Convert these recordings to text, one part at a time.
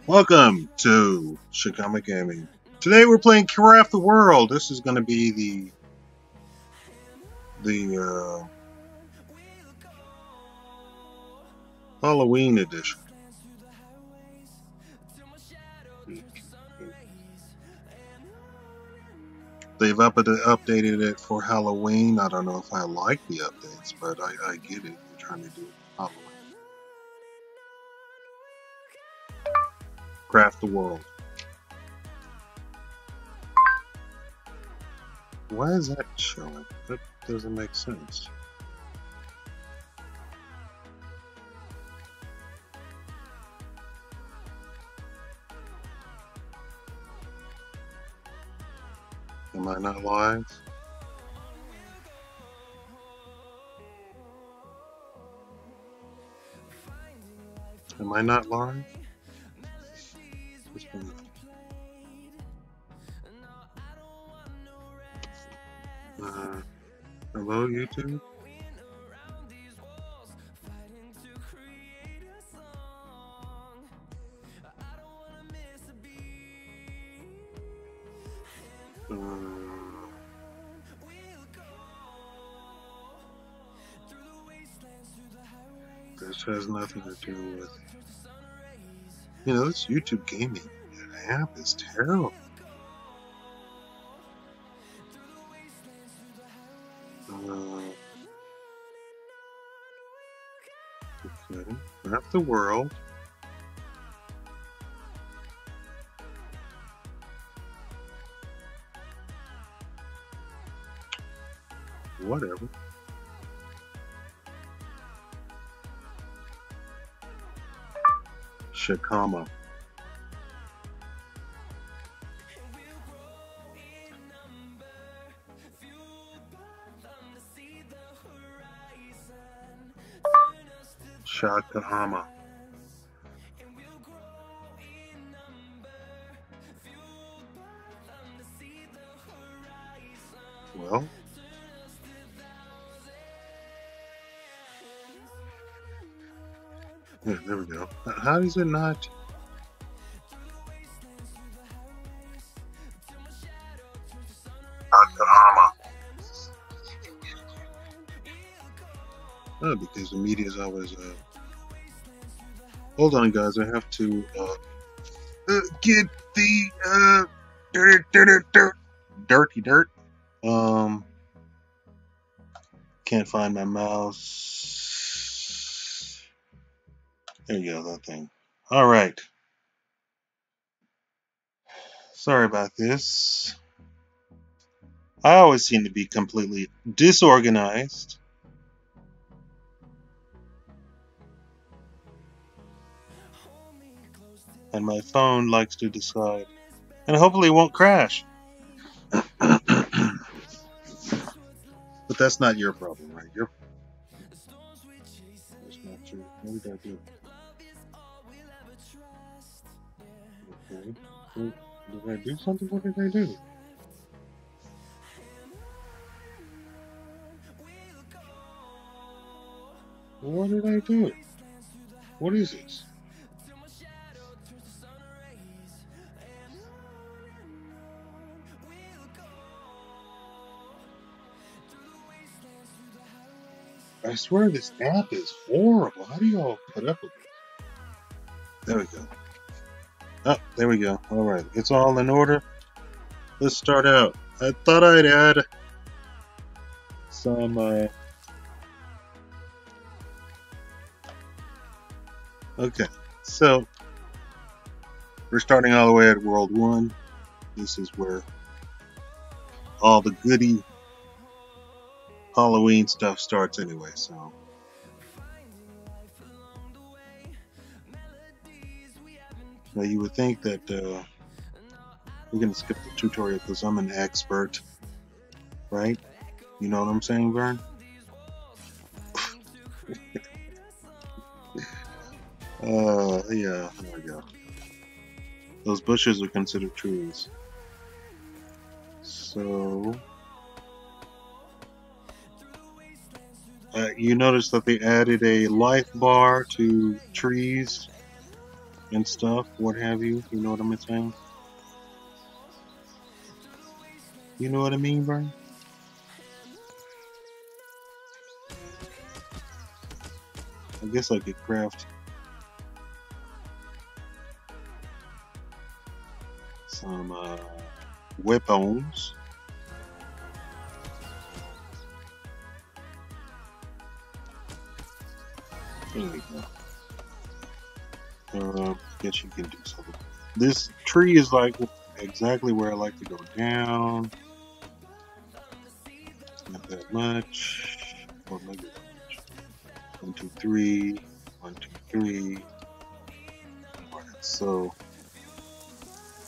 Welcome to Shakaama Gaming. Today we're playing Craft the World. This is going to be the Halloween edition. They've updated it for Halloween. I don't know if I like the updates, but I get it. They're trying to do it for Halloween. Craft the World. Why is that showing? That doesn't make sense. Am I not live? Am I not live? Hello, YouTube? This has nothing to do with, this YouTube gaming app is terrible. Okay, map the world. Whatever. Shakaama. Shakaama. Well, yeah, there we go. How is it not? Shakaama. Oh, because the media is always. Hold on, guys. I have to get the dirty dirt. Can't find my mouse. There you go, that thing. All right. Sorry about this. I always seem to be completely disorganized. And my phone likes to decide. And hopefully it won't crash. But that's not your problem, right? That's not true. What did I do? Okay. Did I do something? What did I do? What did I do? What is this? I swear this app is horrible. How do y'all put up with it? There we go. Oh, there we go. All right. It's all in order. Let's start out. I thought I'd add some... Okay. So, we're starting all the way at World 1. This is where all the goody Halloween stuff starts anyway, so... Now you would think that we're going to skip the tutorial because I'm an expert, right? You know what I'm saying, Vern? Yeah, there we go. Those bushes are considered trees. So... you notice that they added a life bar to trees. and stuff, what have you. You know what I'm saying? You know what I mean, Brian? I guess I could craft some weapons. There we go. I guess you can do something. This tree is like exactly where I like to go down. Not that much. Or maybe that much. 1, 2, 3. 1, 2, 3. Alright, so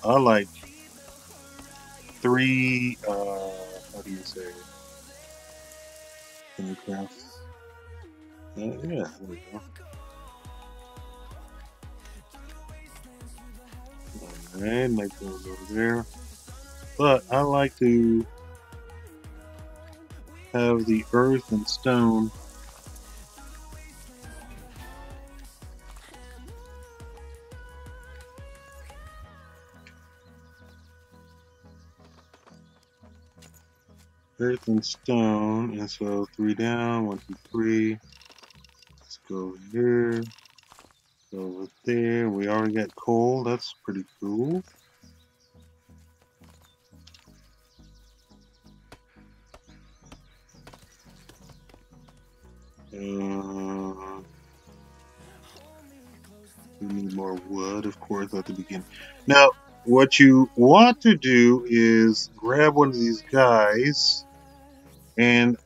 I like 3. How do you say it? Can you craft? Yeah, there we go. Alright, make those over there. But I like to have the earth and stone. Earth and stone, and so 3 down, 1, 2, 3. Let's go over here. Go over there. We already got coal. That's pretty cool. We need more wood, of course, at the beginning. Now, what you want to do is grab one of these guys, and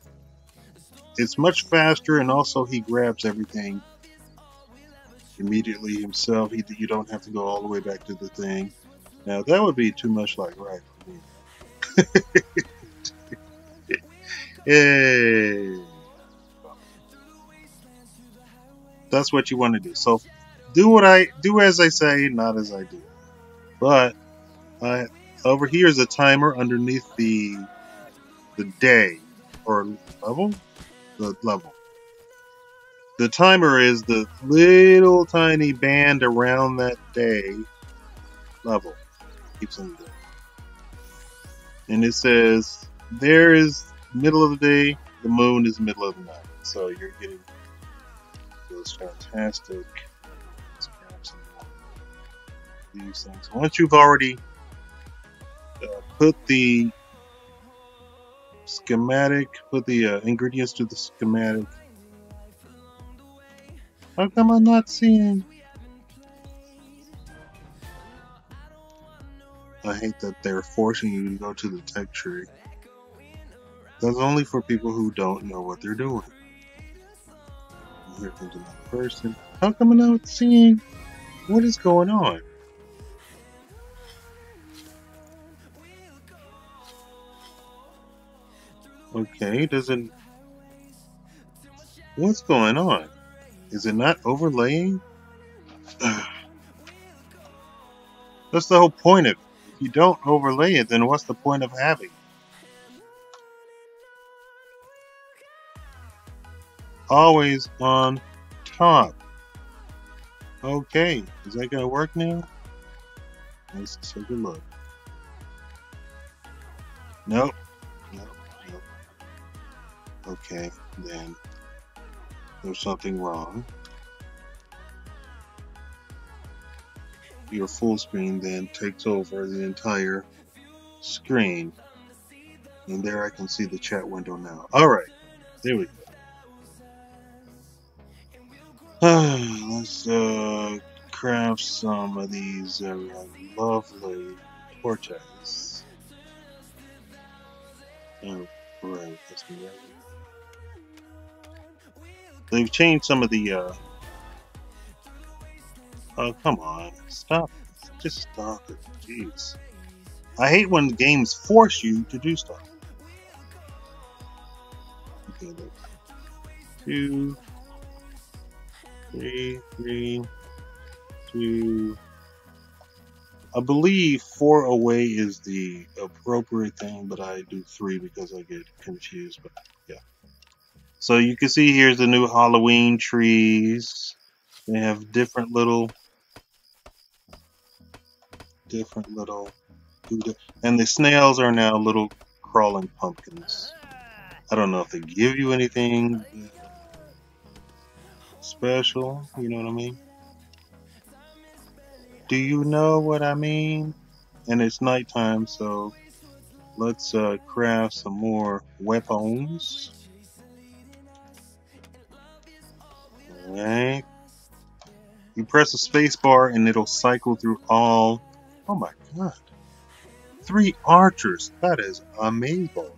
it's much faster, and also he grabs everything immediately himself. You don't have to go all the way back to the thing. Now, that would be too much like right for me. Hey, that's what you want to do. So, do as I say, not as I do. But over here is a timer underneath the day or level. The level. The timer is the little tiny band around that day level. Keeps on going. And it says there is middle of the day, the moon is middle of the night. So you're getting those fantastic scraps and these things. Once you've already put the schematic, put the ingredients to the schematic. How come I'm not seeing? I hate that they're forcing you to go to the tech tree. That's only for people who don't know what they're doing. And here comes another person. How come I'm not seeing? What is going on? Okay, doesn't. What's going on? Is it not overlaying? That's the whole point of it. If you don't overlay it, then what's the point of having it? Always on top. Okay, is that gonna work now? Let's take a look. Nope. Nope. Nope. Okay, then there's something wrong. Your full screen then takes over the entire screen. And there I can see the chat window now. Alright, there we go. Let's craft some of these lovely torches. Oh, right, that's me. They've changed some of the oh, come on. Stop. Just stop it. Jeez. I hate when games force you to do stuff. Okay, look. 2, 3, 3, 2. I believe 4 away is the appropriate thing, but I do 3 because I get confused. But yeah. So you can see here's the new Halloween trees. They have different little different little, and the snails are now little crawling pumpkins. I don't know if they give you anything special. You know what I mean? Do you know what I mean? And it's nighttime, so let's craft some more weapons. Alright. You press the space bar and it'll cycle through all. Oh my god. 3 archers. That is amazing.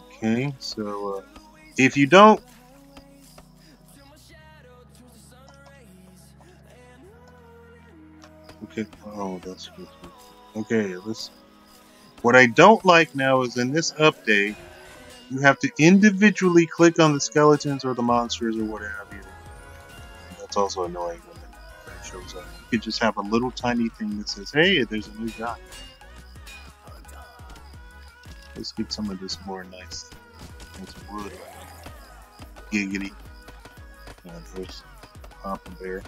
Okay, so if you don't. Okay, oh, that's good. Okay, let's. What I don't like now is in this update, you have to individually click on the skeletons or the monsters or what have you. That's also annoying when it shows up. You could just have a little tiny thing that says, hey, there's a new guy. Let's get some of this more nice wood. Giggity. There's Papa Bear.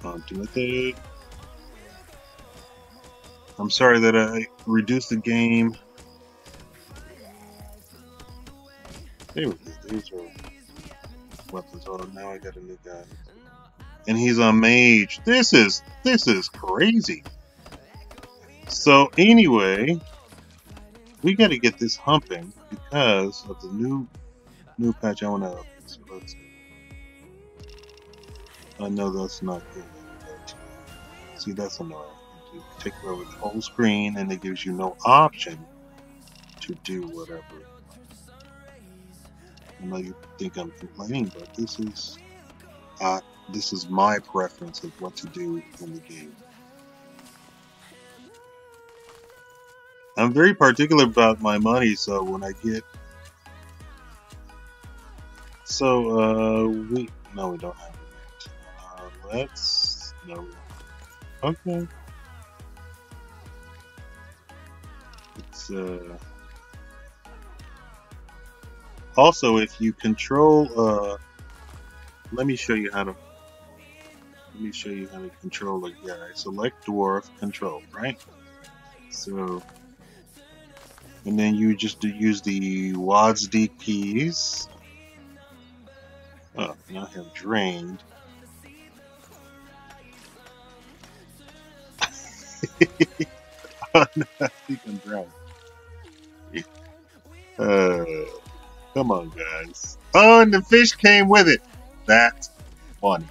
On to it. I'm sorry that I reduced the game. There we go. These are weapons. Oh, now I got a new guy. And he's a mage. This is crazy. So anyway, we got to get this humping because of the new patch I want to open. So let's see. I know that's not good. But see, that's annoying. You take over the whole screen and it gives you no option to do whatever. I know you think I'm complaining, but this is my preference of what to do in the game. I'm very particular about my money, so when I get we don't have it. Let's no. Okay. It's also if you control let me show you how to control a guy. Select dwarf, control, right? So and then you just use the WASD keys. Oh, now I have drained. Oh, no, I think I'm drowned. Come on, guys. Oh, and the fish came with it. That's funny.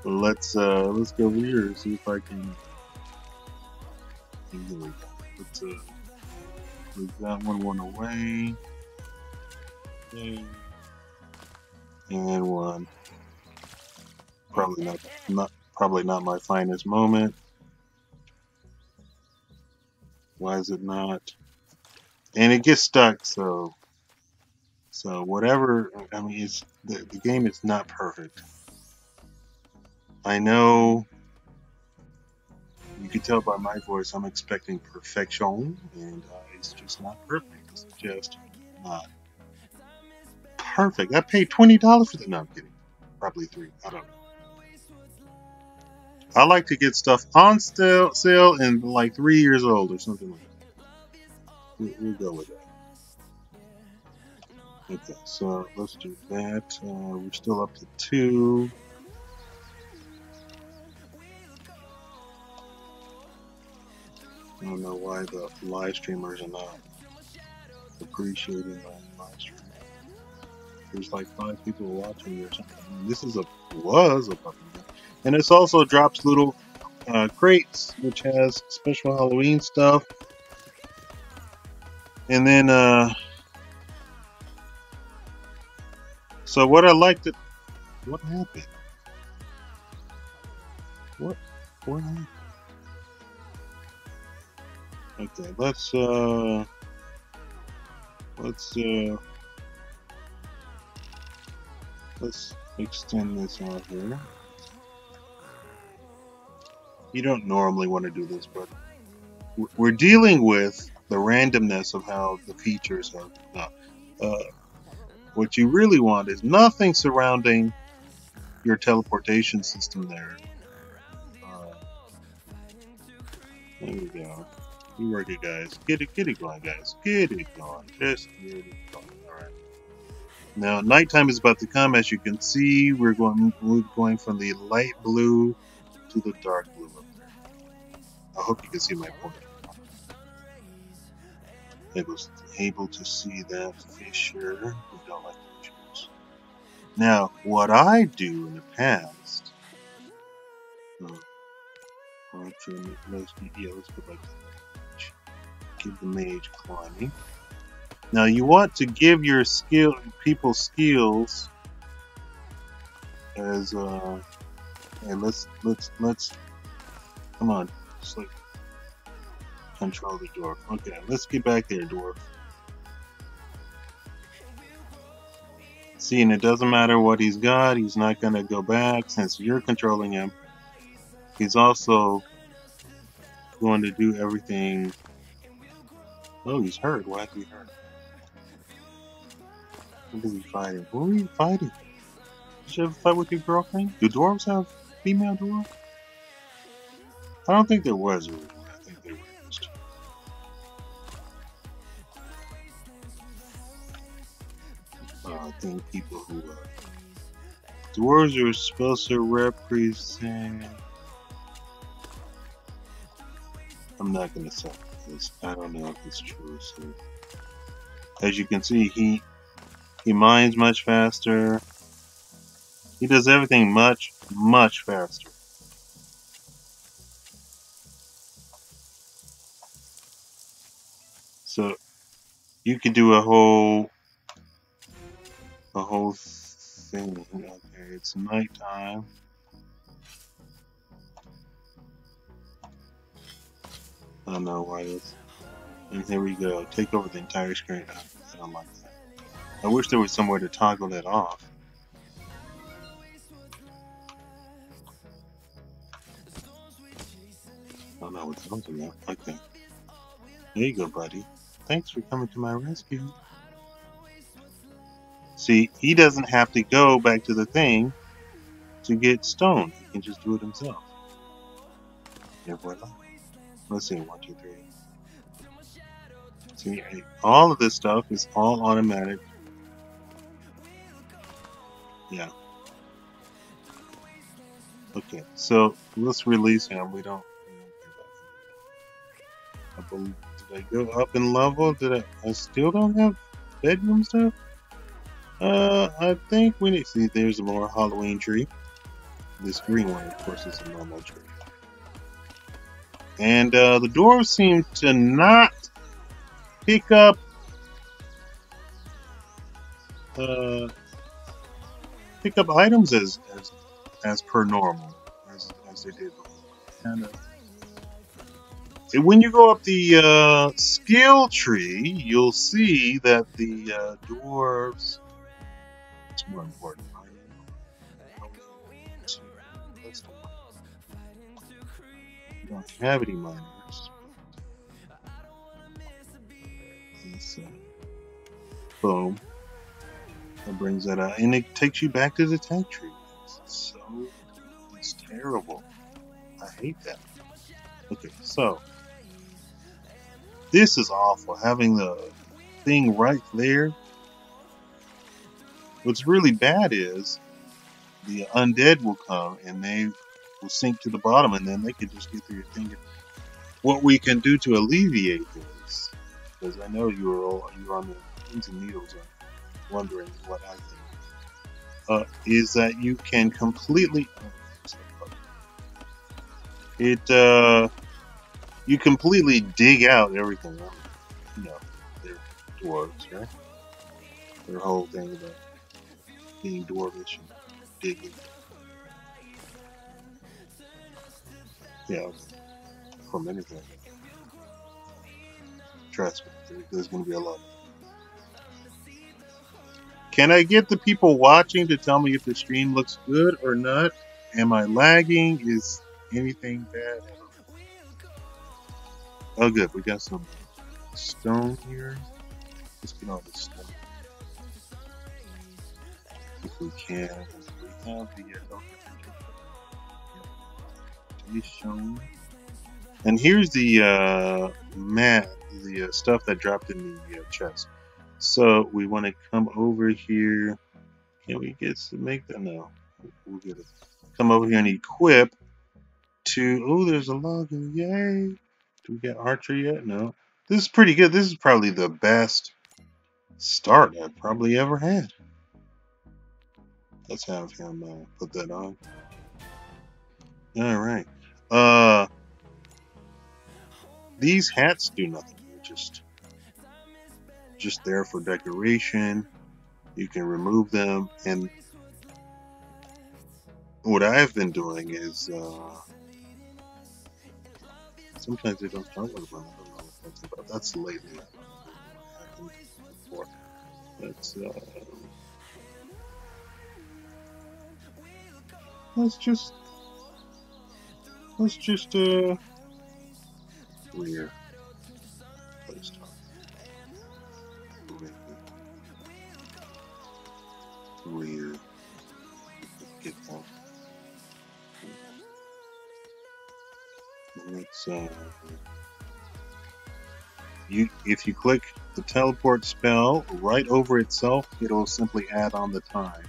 Let's go over here and see if I can. Here we go. Let's move that one away. Okay. And one. Probably not my finest moment. Why is it not? And it gets stuck, so whatever. I mean, it's the game is not perfect. I know you can tell by my voice I'm expecting perfection, and it's just not perfect. It's just not perfect. I paid $20 for the. No, I'm kidding. Probably $3. I don't know. I like to get stuff on sale and like 3 years old or something like that. We'll go with that. Okay, so let's do that. We're still up to 2. I don't know why the live streamers are not appreciating my live stream. There's like 5 people watching or something. I mean, this was a puppy gun. And this also drops little crates, which has special Halloween stuff. And then, so what I like to, what happened? What happened? Okay, let's extend this out here. You don't normally want to do this, but we're dealing with the randomness of how the features are. What you really want is nothing surrounding your teleportation system there. There we go. You work it, guys. Get it going, guys. Get it going. Just get it going. All right. Now, nighttime is about to come. As you can see, we're going from the light blue to the dark blue up there. I hope you can see my point. Able to see that fissure. We don't like fissures. Now, what I do in the past. Let's go back to the mage. Give the mage climbing. Now you want to give your people skills as and let's come on, just like control the dwarf. Okay, let's get back there, dwarf. See, and it doesn't matter what he's got, he's not gonna go back since you're controlling him. He's also going to do everything. Oh, he's hurt. Why is he hurt? What is he fighting? Who are you fighting? Did you ever fight with your girlfriend? Do dwarves have female dwarf? I don't think there was a rule. I think they were used. I think people who dwarves are supposed to represent. I'm not gonna say this. I don't know if it's true. So, as you can see, he mines much faster. He does everything much faster. So you could do a whole thing. Okay, it's nighttime. I don't know why this. And here we go. Take over the entire screen. I don't like that. I wish there was somewhere to toggle that off. I don't know what's something now. Okay. There you go, buddy. Thanks for coming to my rescue. See, he doesn't have to go back to the thing to get stoned. He can just do it himself. Yeah, voila. Let's see, 1, 2, 3. See, all of this stuff is all automatic. Yeah. Okay, so let's release him. We don't did I go up in level? I still don't have bedroom stuff? I think we need. See, there's more Halloween tree. This green one, of course, is a normal tree. And the dwarves seem to not pick up items as per normal as they did before. And when you go up the skill tree, you'll see that the dwarves. It's more important. We don't have any miners. Boom. That brings that out, and it takes you back to the tech tree. It's terrible. I hate that. Okay, so this is awful. Having the thing right there. What's really bad is the undead will come and they will sink to the bottom, and then they can just get through your thing. What we can do to alleviate this, because I know you're on the pins and needles wondering what I think, is that you can completely you completely dig out everything. You know, their dwarves, right? Their whole thing about being dwarvish and digging. Yeah, from anything. Trust me, there's going to be a lot. Can I get the people watching to tell me if the stream looks good or not? Am I lagging? Is anything bad? Oh, good. We got some stone here. Let's get all this stone. If we can. have the teleportation and here's the mat, the stuff that dropped in the chest. So we want to come over here. Can we get to make that? No, we'll get it. Come over here and equip to. Oh, there's a login. Yay! Do we get archer yet? No. This is pretty good. This is probably the best start I've probably ever had. Let's have him put that on. All right. These hats do nothing. They're just there for decoration. You can remove them, and what I've been doing is sometimes they don't start with one. I don't know what that's about. That's lately. I don't know what happened before. Let's just rear. Let's start. Rear. Get that. Let's if you click the teleport spell right over itself, it'll simply add on the time.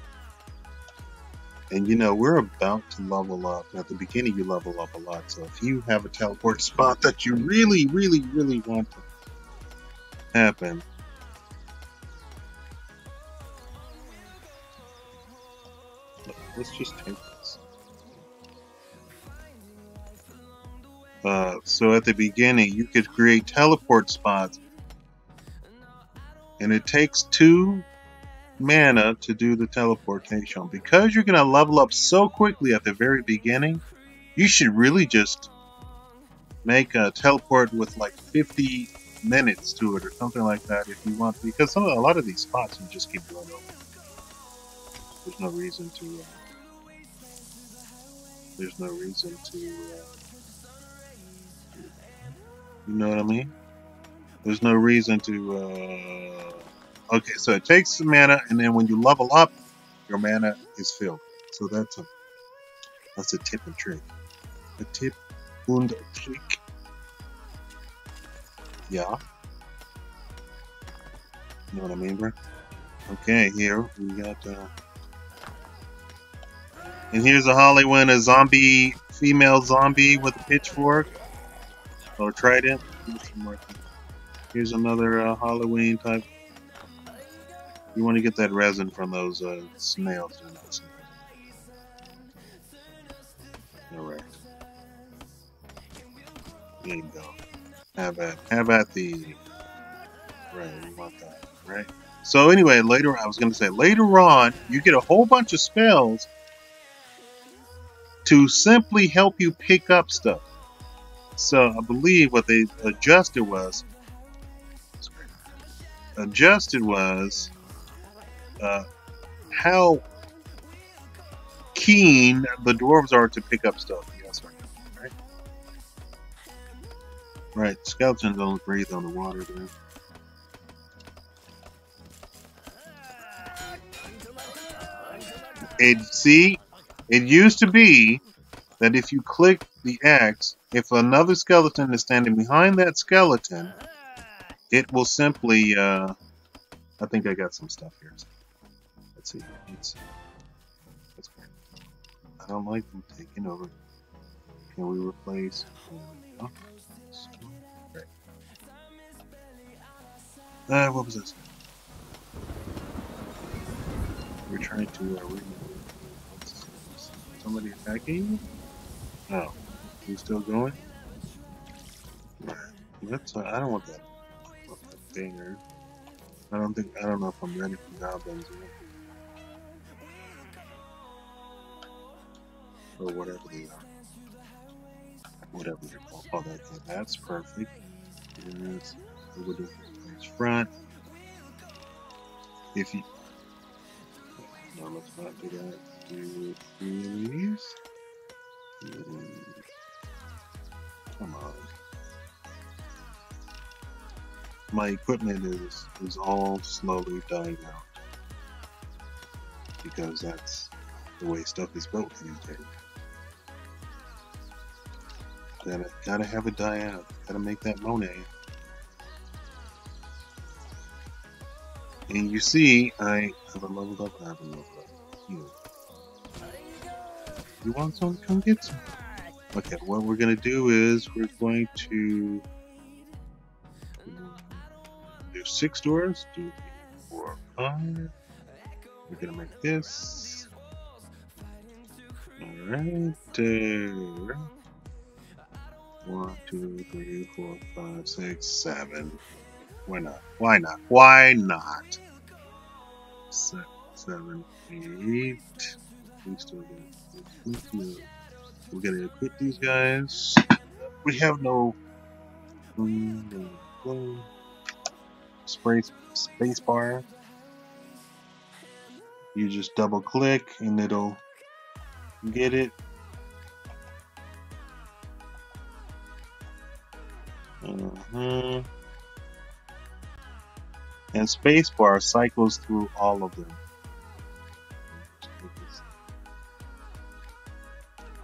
And you know, we're about to level up. At the beginning, you level up a lot. So if you have a teleport spot that you really, really, really want to happen, let's just take this. So at the beginning, you could create teleport spots, and it takes 2 mana to do the teleportation. Because you're going to level up so quickly at the very beginning, you should really just make a teleport with like 50 minutes to it or something like that if you want, because a lot of these spots you just keep going over. There's no reason to you know what I mean? There's no reason to okay, so it takes some mana, and then when you level up, your mana is filled. So that's a tip and trick. A tip and trick. Yeah. You know what I mean, bro? Okay, here we got and here's a Halloween, a zombie, female zombie with a pitchfork or trident. Here's another Halloween type. You want to get that resin from those snails. Alright. There you go. Have at the right, we want that, right? So anyway, I was gonna say later on, you get a whole bunch of spells to simply help you pick up stuff. So I believe what they adjusted was how keen the dwarves are to pick up stuff. Yes, right. Right. Skeletons don't breathe on the water, dude. It used to be that if you click the X, if another skeleton is standing behind that skeleton, it will simply, I think I got some stuff here. Let's see. That's great. I don't like them taking over. Can we replace? Oh, great. What was this? We're trying to somebody attacking you? Oh, you still going? That's I don't want that thing. I don't know if I'm ready for goblins yet. Or whatever they are. Whatever they're called. Oh, that's perfect. Yes. We'll do this front. If you no, let's not do that. Do these. Come on. My equipment is all slowly dying out because that's the way stuff is built these days. Gotta have a Diana. Gotta make that Monet. And you see, I haven't leveled up. I haven't leveled up. You want some? Come get some. Okay, what we're gonna do is we're going to do 6 doors. 2, 3, 4, 5. We're gonna make this. Alright. 1, 2, 3, 4, 5, 6, 7. Why not? Why not? Why not? 6, 7, 8. We still got. We're gonna equip these guys. We have no space bar. You just double click and it'll get it. And spacebar cycles through all of them.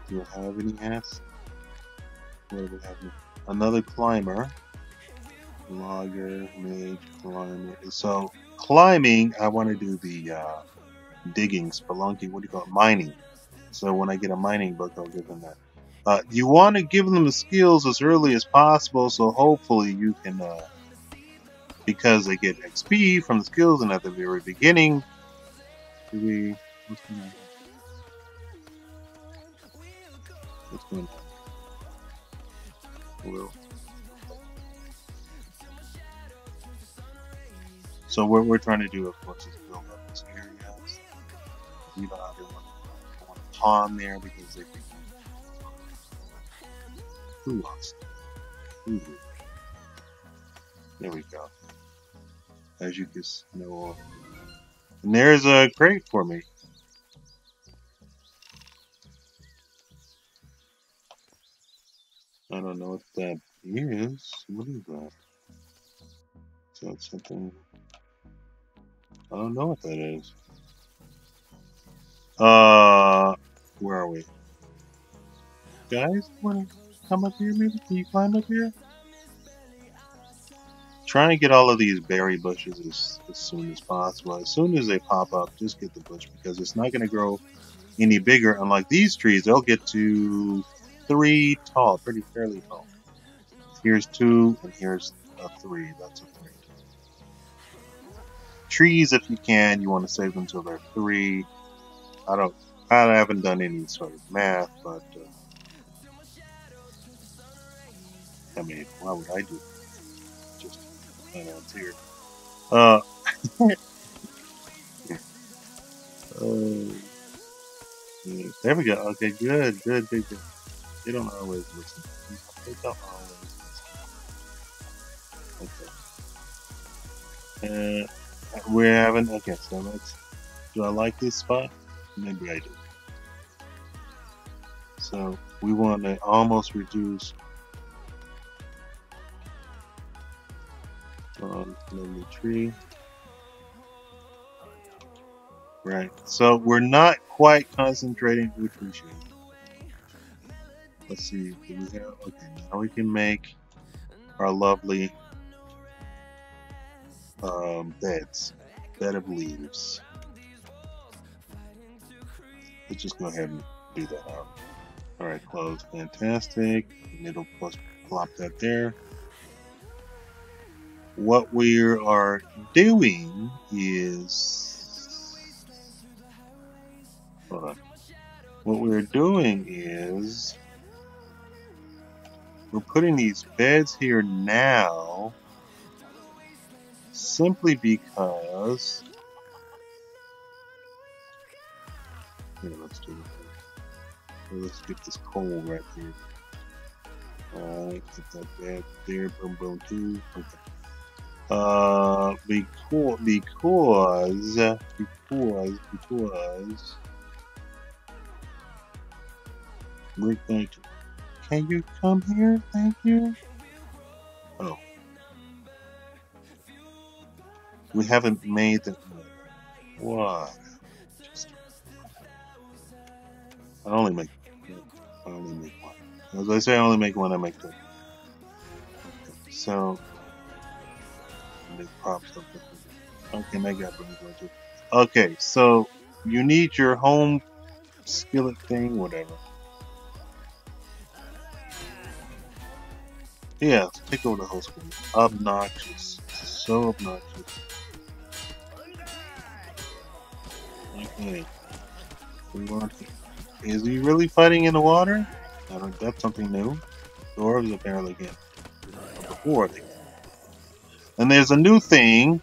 Do I have any hats? What do we have here? Another climber. Logger, mage, climber. So climbing, I want to do the digging, spelunking. What do you call it? Mining. So when I get a mining book, I'll give them that. You want to give them the skills as early as possible, so hopefully you can, because they get XP from the skills, and at the very beginning, what's going on? What's going on? Well, so what we're trying to do, of course, is build up this area. You know, I don't want a pond there because they can. Who lost? There we go. As you can know, and there's a crate for me. I don't know what that is. What is that? Is that something? I don't know what that is. Where are we? Guys, wanna come up here maybe? Can you climb up here? Try and get all of these berry bushes as soon as possible. As soon as they pop up, just get the bush because it's not going to grow any bigger. Unlike these trees, they'll get to 3 tall, pretty fairly tall. Here's 2, and here's a 3. That's a 3. Trees, if you can, you want to save them till they're 3. I haven't done any sort of math, but I mean, why would I do it? Just volunteer. There we go. Okay, good. They don't always listen. They don't always listen. Okay. We're having. Okay, so let's. Do I like this spot? Maybe I do. So we want to almost reduce the tree. Right. So we're not quite concentrating, which we should. Let's see. Do we have? Okay, now we can make our lovely beds. Bed of leaves. Let's just go ahead and do that out. Alright, close. Fantastic. And it'll plop that there. What we are doing is... Hold on. What we're doing is... We're putting these beds here now simply because... Here, let's do this. Let's get this coal right here. Alright, get that bed there. Boom, boom, 2. Okay. Because we're going to. Can you come here? Thank you. Oh, we haven't made the. What? I only make, yeah, I only make one. As I say, I only make one. I make two. Okay, so it pops up. Okay, and I got burnt too. Okay, so you need your home skillet thing, whatever. Yeah, take over the whole screen. Obnoxious. So obnoxious. Okay. We want to, is he really fighting in the water? I don't, that's something new. Dwarves apparently can. Before they can. And there's a new thing.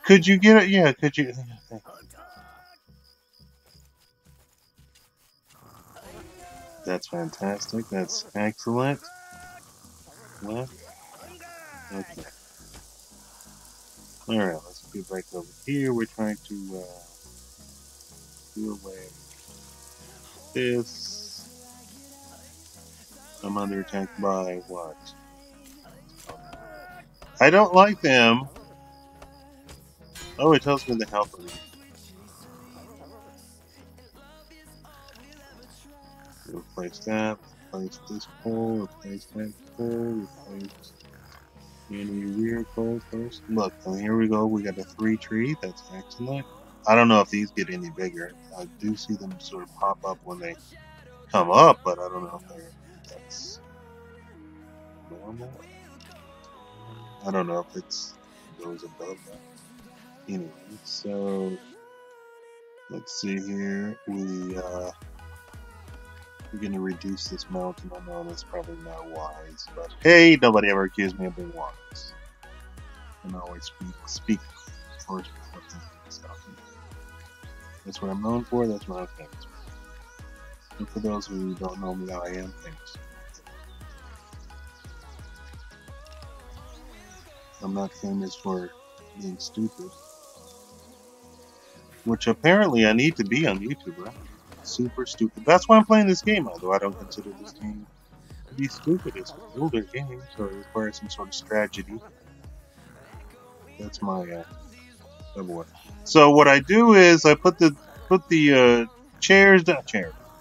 Could you get it? Yeah, could you? That's fantastic. That's excellent. What? Okay. Alright, let's get right over here. We're trying to do away with this. I'm under attack by what? I don't like them. Oh, it tells me the health of them. Replace that. Replace this pole. Replace that pole. Replace any rear pole first. Look, and here we go. We got a 3 tree. That's excellent. I don't know if these get any bigger. I do see them sort of pop up when they come up, but I don't know if that's normal. I don't know if it's goes above that. Anyway, so let's see here. We're gonna reduce this mountain. I know that's probably not wise, but hey, nobody ever accused me of being wise. And I always speak for stuff. That's what I'm known for. That's what I'm famous for. And for those who don't know me, I am famous. I'm not famous for being stupid, which apparently I need to be on YouTube, right? Super stupid. That's why I'm playing this game, although I don't consider this game to be stupid. It's an older game, so it requires some sort of strategy. That's my one. So what I do is I put the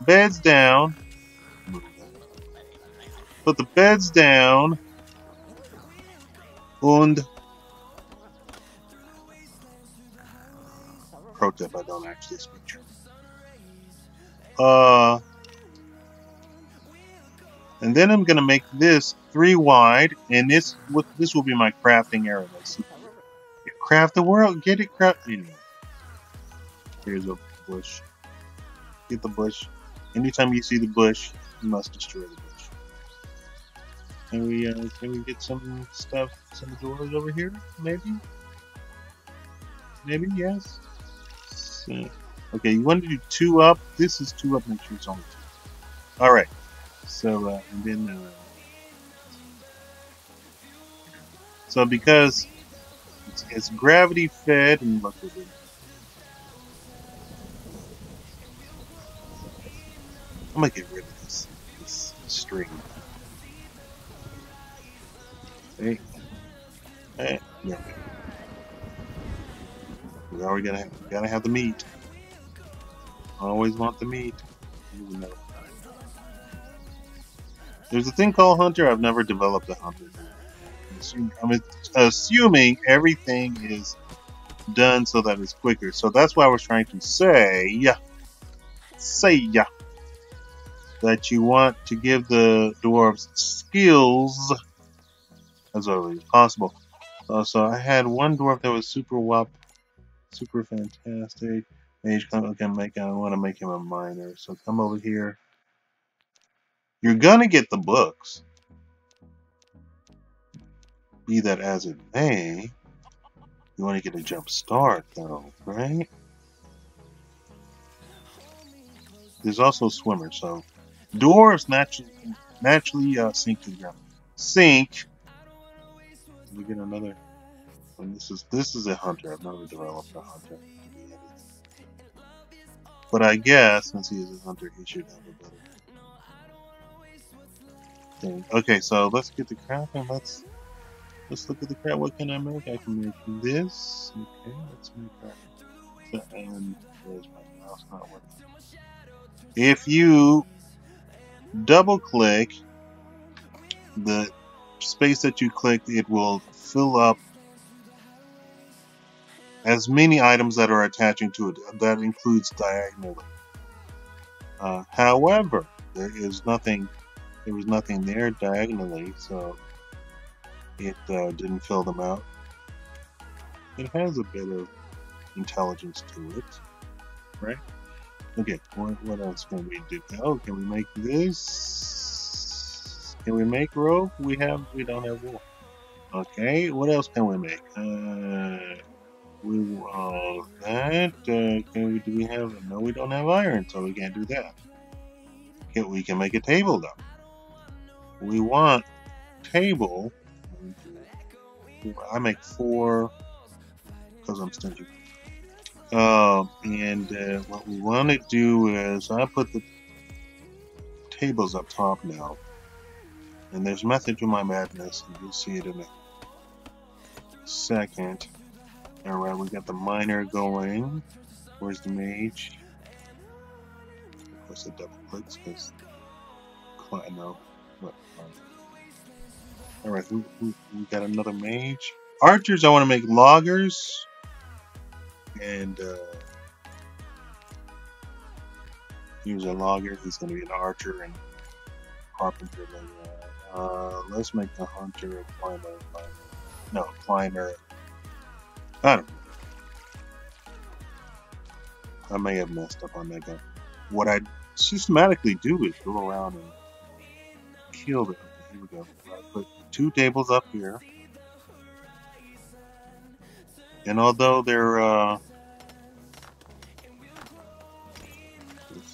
beds down. Put the beds down, and pro tip: I don't actually speak. And then I'm gonna make this 3 wide, and this will be my crafting area. Craft the world, get it craft. Anyway, here's a bush. Get the bush. Anytime you see the bush, you must destroy the bush. Can we get some stuff, some doors over here? Maybe. Maybe yes. So, okay, you want to do 2 up. This is 2 up. Make sure it's only 2. All right. So and then so because it's gravity fed, and look at it. I'm gonna get rid of this string. Hey, hey, yeah. We already gotta have the meat. Always want the meat. Even though there's a thing called Hunter. I've never developed a Hunter. I'm assuming everything is done so that it's quicker. So that's why I was trying to say that you want to give the dwarves skills as early as possible. So I had one dwarf that was super super fantastic. Mage, I want to make him a miner. So come over here. You're gonna get the books. Be that as it may, you want to get a jump start though, right? There's also swimmers, so dwarves naturally sink to the ground. Sink. We get another. And this is a hunter. I've never developed a hunter. But I guess since he is a hunter, he should have a better thing. Okay, so let's get the craft and let's look at the craft. What can I make? I can make this. Okay, let's make that. And where's my mouse not working? If you double click the space that you clicked, it will fill up as many items that are attaching to it. That includes diagonally. However, there was nothing there diagonally, so it didn't fill them out. It has a bit of intelligence to it, right? Okay, what else can we do? Oh, can we make this? Can we make rope? We don't have wool. Okay, what else can we make? That. Do we have? No, we don't have iron, so we can't do that. Okay, we can make a table though. We want table. I make 4 because I'm stingy. What we want to do is I put the tables up top now, and there's method to my madness, and you'll see it in a second. All right, we got the miner going. Where's the mage? Of course, it double clicks because no. What? All right, we got another mage. Archers, I want to make loggers, and here's a logger. He's going to be an archer and carpenter later on. Let's make the hunter a climber. No, climber. I don't know. I may have messed up on that guy. What I systematically do is go around and kill them. Here we go. I put 2 tables up here. And although they're, let's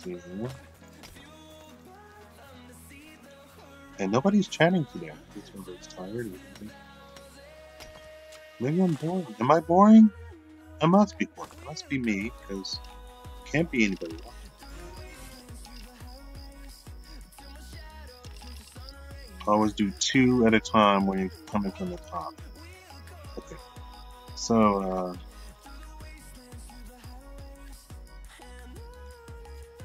see here. And nobody's chatting today. This one's tired. Maybe I'm boring. Am I boring? I must be boring. It must be me, because it can't be anybody else. Always do 2 at a time when you're coming from the top. Okay. So,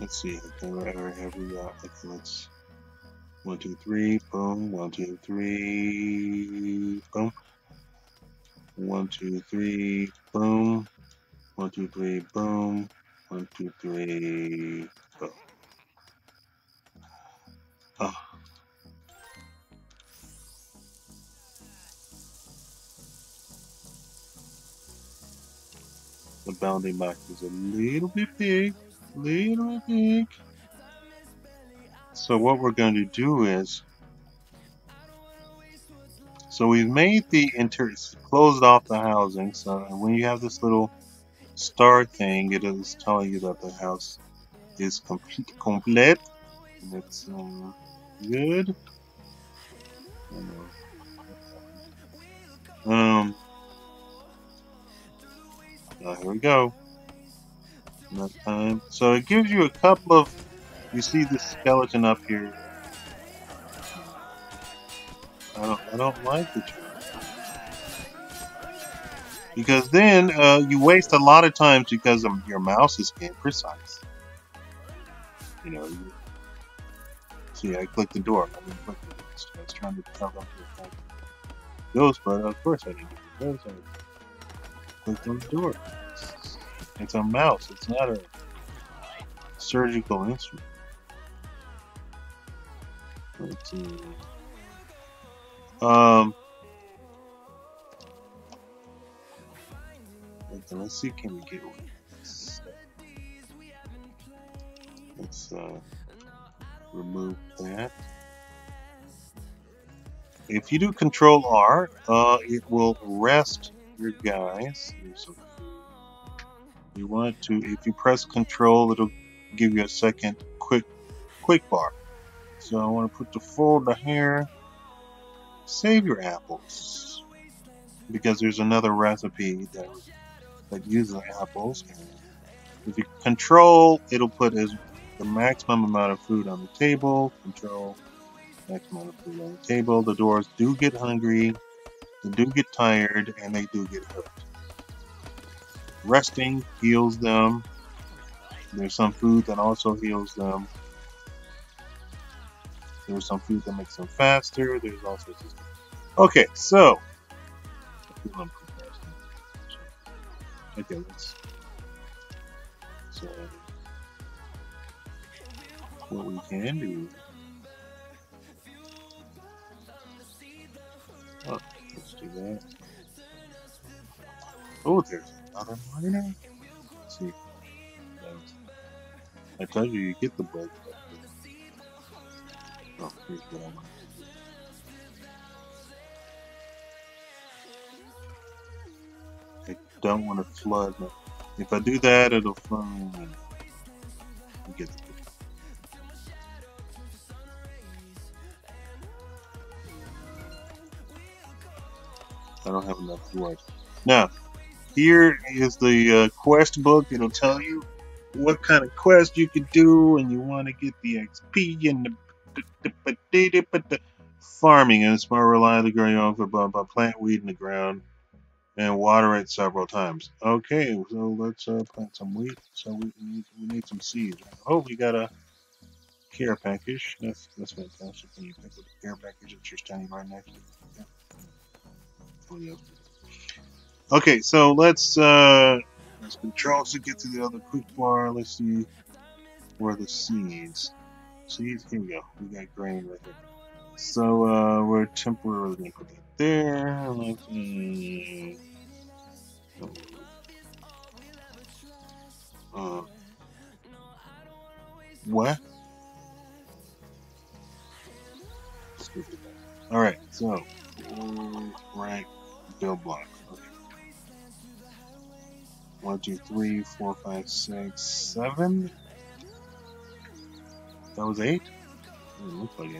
let's see. Okay, whatever have we got? Okay, let's 1, 2, 3, boom. 1, 2, 3, boom. 1, 2, 3, boom. 1, 2, 3, boom. 1, 2, 3, go. Oh. The bounding back is a little bit big. So what we're going to do is, so we've made the interior, closed off the housing. So when you have this little star thing, it is telling you that the house is complete. And it's good. Here we go. Enough time. So it gives you a couple of. You see the skeleton up here. I don't like the tree. Because then you waste a lot of time because your mouse is being precise. You know. See, I clicked the door. I didn't click the door. I was trying to tell them to attack ghost, but of course I didn't get the ghost. I clicked on the door. It's a mouse. It's not a surgical instrument. Let's see. Let's see, can we get away with this? Let's remove that. If you do Control R, it will rest your guys. You want to, if you press Control, it'll give you a second quick bar. So I want to put the folder here. Save your apples, because there's another recipe that uses apples. And if you Control, it'll put the maximum amount of food on the table. Control, maximum amount of food on the table. The doors do get hungry, they do get tired, and they do get hurt. Resting heals them. There's some food that also heals them. There's some food that makes them faster. There's all sorts of stuff. Okay, so. Okay, let's. So, what we can do. Oh, let's do that. Oh, there's another miner. Let's see. I told you get the bug. Oh, here's what I want to do. I don't want to flood. If I do that, it'll flood. Get the I don't have enough words. Now, here is the quest book. It'll tell you what kind of quest you could do, and you want to get the XP and the farming, and it's more reliably growing over by plant weed in the ground and water it several times. Okay, so let's plant some wheat. So we need some seeds. Oh, we got a care package. That's fantastic. Can you pick up the care package that you're standing right next to? Yeah. Oh, yeah. Okay, so let's control to get to the other quick bar. Let's see where the seeds. Seeds, here we go. We got grain right here. So we're temporarily gonna put that there. Let's see. What? Alright, so right build block. Okay. 1, 2, 3, 4, 5, 6, 7. That was 8? It looks like 8.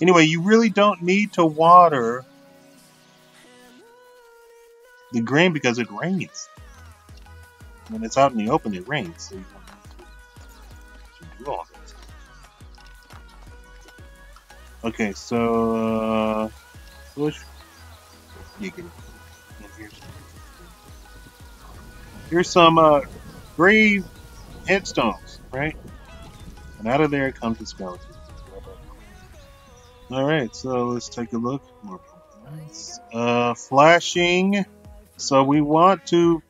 Anyway, you really don't need to water the grain because it rains. When it's out in the open, it rains. So you don't have to do all this. Okay, so push. You can. Here's some grave headstones, right? And out of there comes the skeleton. Alright, so let's take a look. More pumpkins. Flashing. So we want to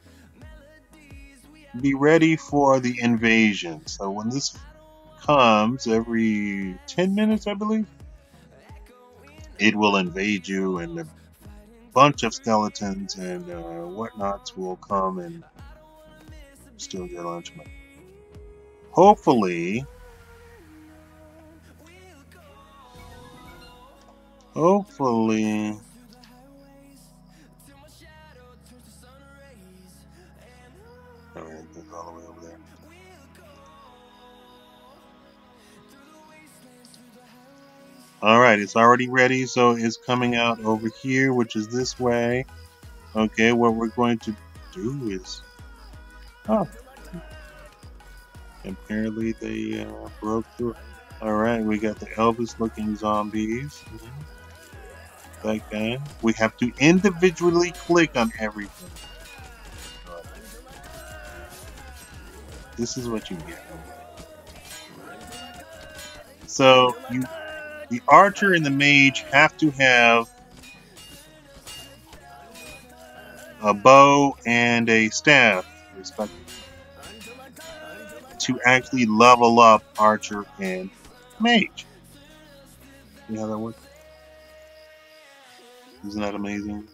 be ready for the invasion. So when this comes every 10 minutes, I believe, it will invade you, and a bunch of skeletons and whatnots will come and steal your lunch money. Hopefully, alright, that's all the way over there. Alright, it's already ready, so it's coming out over here, which is this way. Okay, what we're going to do is... Oh. Apparently they broke through. Alright, we got the Elvis-looking zombies. That guy. We have to individually click on everything. This is what you get. So, the archer and the mage have to have a bow and a staff, respectively, to actually level up archer and mage. See how that works? Isn't that amazing?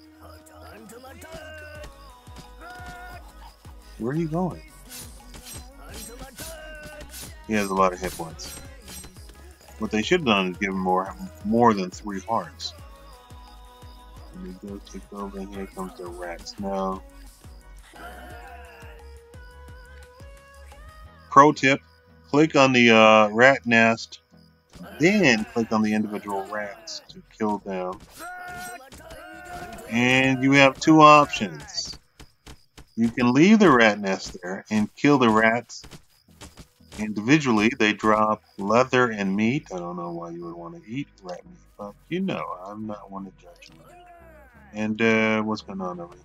Where are you going? He has a lot of hit points. What they should have done is give him more than 3 hearts. Let me go take over, and here comes the rats now. Pro tip, click on the rat nest, then click on the individual rats to kill them. And you have 2 options. You can leave the rat nest there and kill the rats individually. They drop leather and meat. I don't know why you would want to eat rat meat, but you know, I'm not one to judge you. And what's going on over here?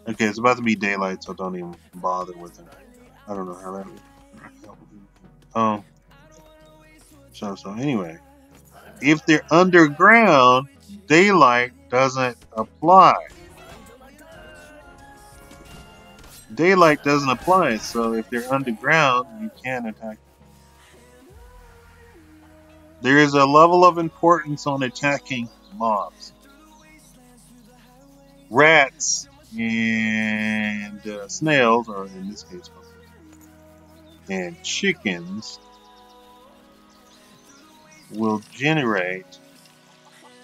Okay, it's about to be daylight, so don't even bother with it. I don't know how that would. Oh, so anyway, if they're underground, daylight doesn't apply. Daylight doesn't apply, so if they're underground, you can't attack them. There is a level of importance on attacking mobs. Rats and snails, or in this case, and chickens will generate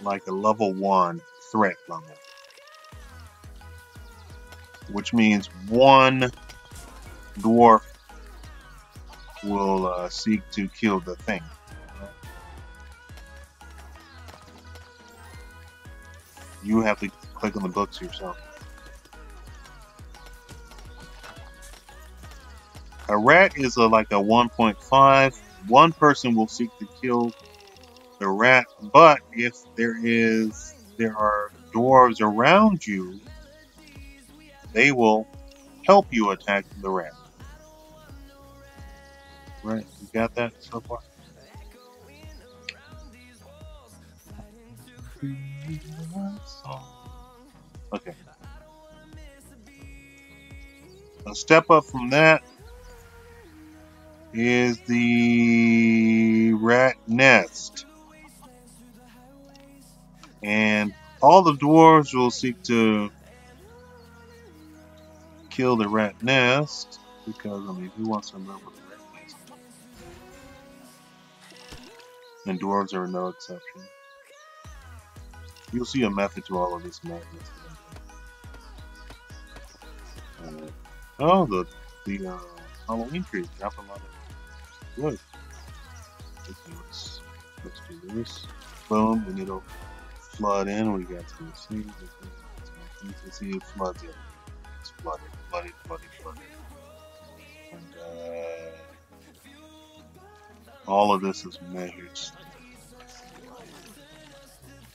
like a level 1 threat level, which means one dwarf will seek to kill the thing. You have to click on the books yourself. A rat is like a 1.5. One person will seek to kill the rat, but if there are dwarves around you, they will help you attack the rat. Right? You got that so far? Okay. A step up from that is the rat nest. And all the dwarves will seek to kill the rat nest because, I mean, who wants to live with a rat nest? And dwarves are no exception. You'll see a method to all of this madness. Oh, the Halloween tree dropped a lot of wood. Okay, let's do this. Boom, and it'll flood in. We got some seeds. You can see it floods in. It's flooded. And all of this is measured.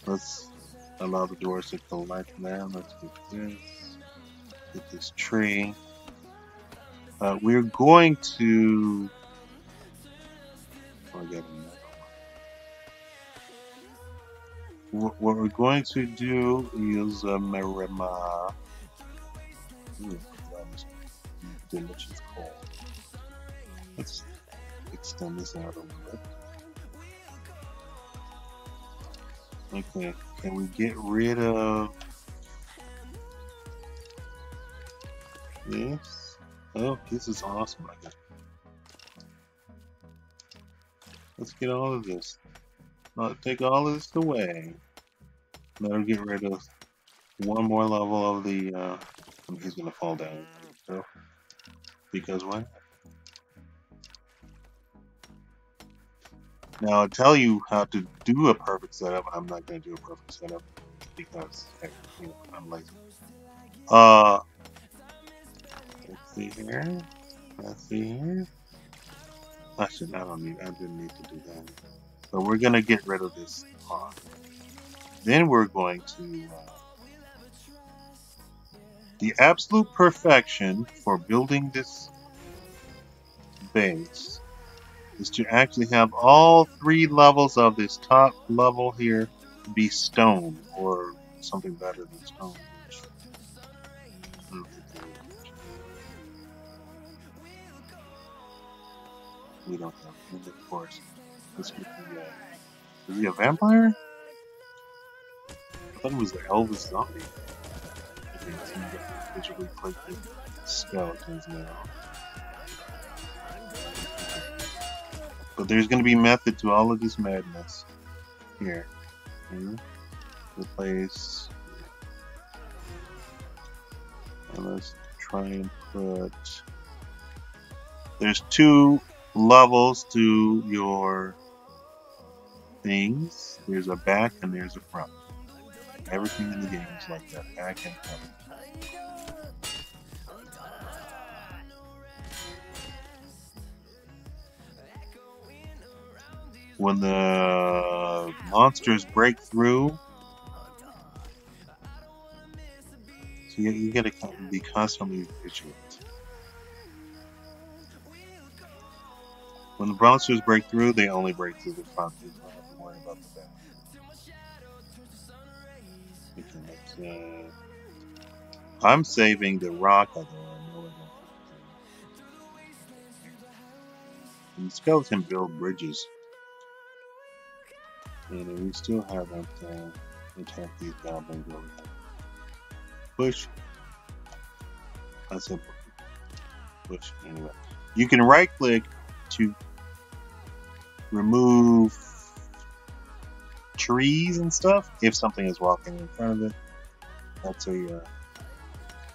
Let's allow the doors to collect now. Let's get this. Get this tree. We're going to. Oh, I got another one. What we're going to do is Marima. Delicious cold. Let's extend this out a little bit. Okay, can we get rid of this? Oh, this is awesome. Let's get all of this. Take all of this away. Let him get rid of one more level of the. He's gonna fall down. So, because why? Now I'll tell you how to do a perfect setup. I'm not gonna do a perfect setup because heck, I'm lazy. Let's see here. Actually, I didn't need to do that. So we're gonna get rid of this pawn. Then we're going to the absolute perfection for building this base is to actually have all 3 levels of this top level here be stone or something better than stone. We don't have it, of course. This would be is he a vampire? I thought it was the Elvis zombie. Okay, so you can visually click the skeletons now. But there's going to be method to all of this madness. Here. Replace. And let's try and put. There's 2 levels to your things. There's a back and there's a front. Everything in the game is like that, back and front. When the monsters break through, so you gotta be constantly vigilant. When the monsters break through, they only break through the front. You don't have to worry about the back. Okay, let's, I'm saving the rock, although I know I don't have to. And the skeleton build bridges. And we still haven't attacked these goblins over here. Push. I said push. Anyway. You can right click to remove trees and stuff if something is walking in front of it. That's a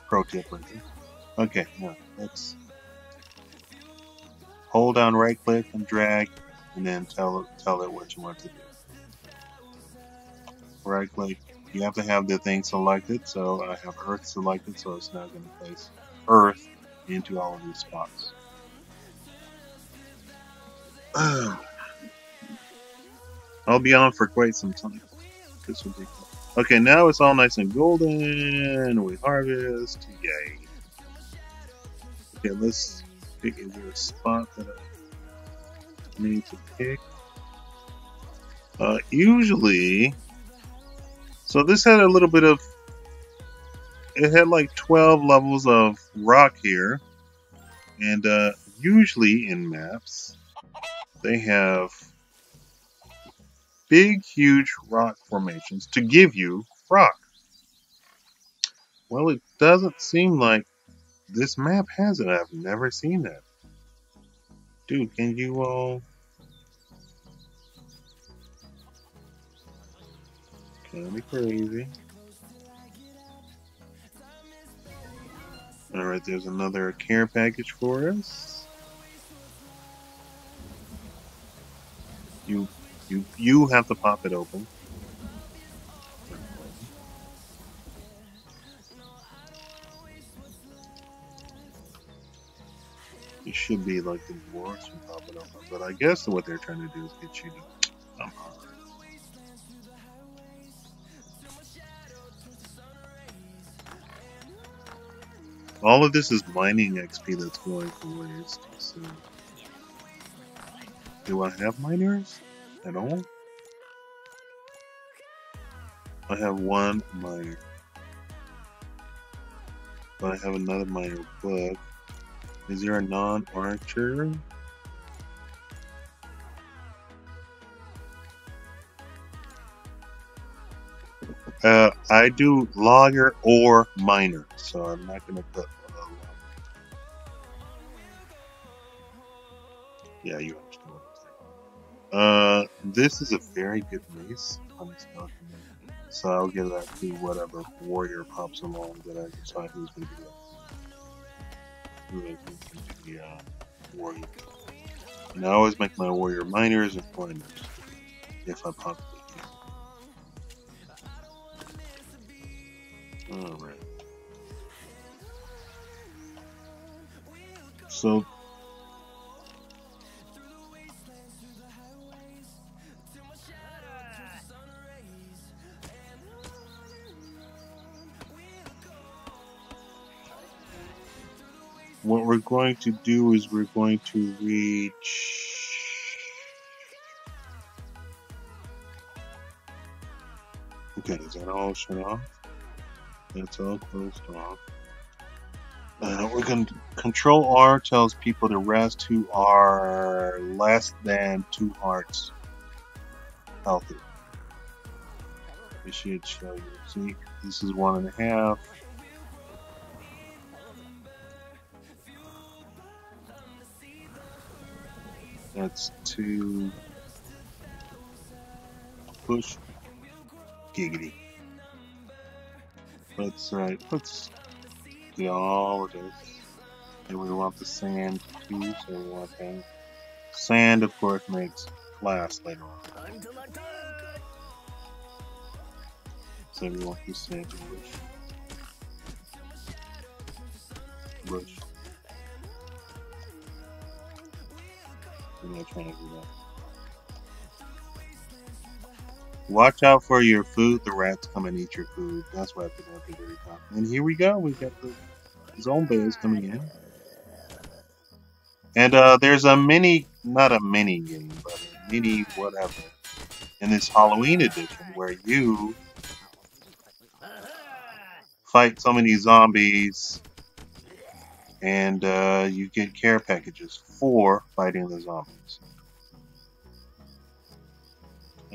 pro tip right there. Okay, now let's hold down right click and drag and then tell it what you want to do. Right click. You have to have the thing selected, so I have Earth selected, so it's now going to place Earth into all of these spots. I'll be on for quite some time. This will be cool. Okay, now it's all nice and golden. We harvest. Yay. Okay, let's pick. Is there a spot that I need to pick? Usually, so this had a little bit of. It had like 12 levels of rock here, and usually in maps, they have big, huge rock formations to give you rock. Well, it doesn't seem like this map has it. I've never seen that. Dude, can you all... Kinda crazy. Alright, there's another care package for us. You have to pop it open. You should be like the dwarves and pop it open, but I guess what they're trying to do is get you to somehow. All of this is mining XP that's going to waste. So, do I have miners at all? I have one miner, but I have another miner book. Is there a non-archer? I do logger or miner, so I'm not going to put yeah, you understand what I'm saying. This is a very good mace on this skeleton, so I'll give that to whatever warrior pops along that I decide who's going to be the warrior. And I always make my warrior miners and miners if I pop it. Alright. So what we're going to do is we're going to reach okay, is that all shut off? That's all closed off. We're going to Control R tells people to rest who are less than 2 hearts healthy. It should show you. See, this is 1.5. That's 2. Push. Giggity. Let's do all of this. And we want the sand too, so we want that. Sand, of course, makes glass later on. So we want the sand to bush. I'm not trying to do that. Watch out for your food. The rats come and eat your food. That's why I put at the very top. And here we go. We got the zombies coming in. And there's a mini, not a mini game, but a mini whatever in this Halloween edition where you fight so many zombies and you get care packages for fighting the zombies.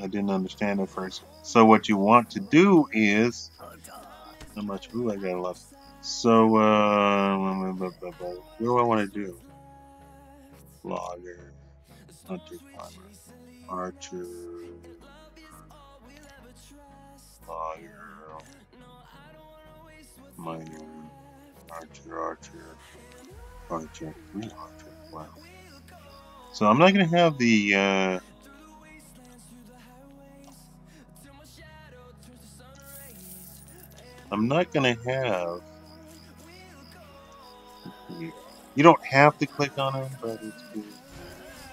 I didn't understand at first. So what you want to do is how much? Ooh, I got a lot. So what do I want to do? Logger, hunter, climber, archer, logger, miner, archer, three archer. Wow. So I'm not gonna have the. I'm not gonna have. You don't have to click on them, but it's good.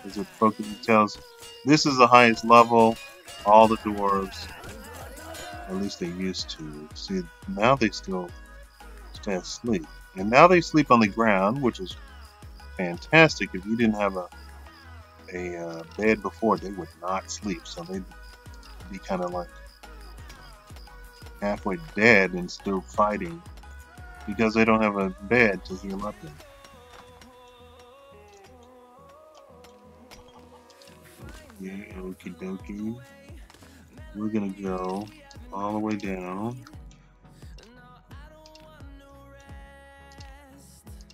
Because it focuses, tells this is the highest level. All the dwarves, at least they used to. See, now they still stay asleep, and now they sleep on the ground, which is fantastic. If you didn't have a bed before, they would not sleep, so they'd be kind of like halfway dead and still fighting because they don't have a bed to heal up in. Yeah, okie dokie. We're gonna go all the way down.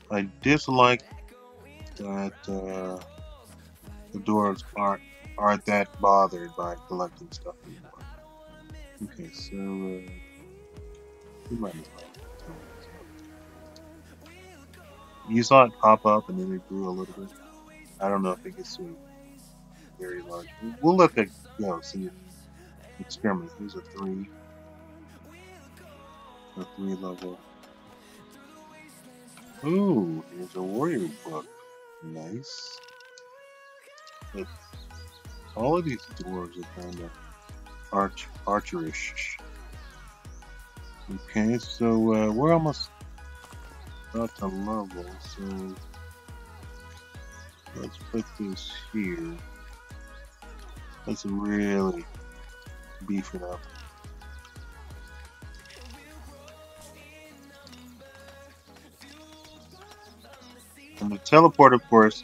I dislike that the dwarves aren't that bothered by collecting stuff anymore. Okay, so we might as well. You saw it pop up and then it grew a little bit. I don't know if it gets to very large. We'll let that go. See, experiment. Here's a three level. Ooh, here's a warrior book. Nice. But all of these dwarves are kind of archerish. Okay, so we're almost about to level. So let's put this here. Let's really beef it up. And the teleport, of course,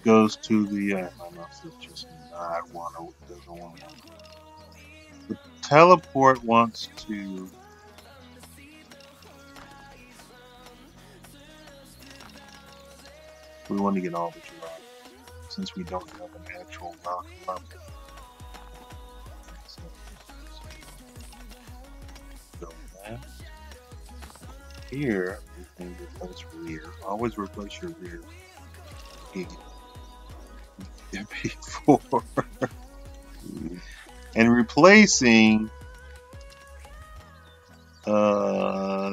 goes to the. My mouse is just not doesn't want to. The teleport wants to. We want to get all the giraffe since we don't have an actual rock level. So, go that. Here, we can replace rear. Always replace your rear. MP4. And replacing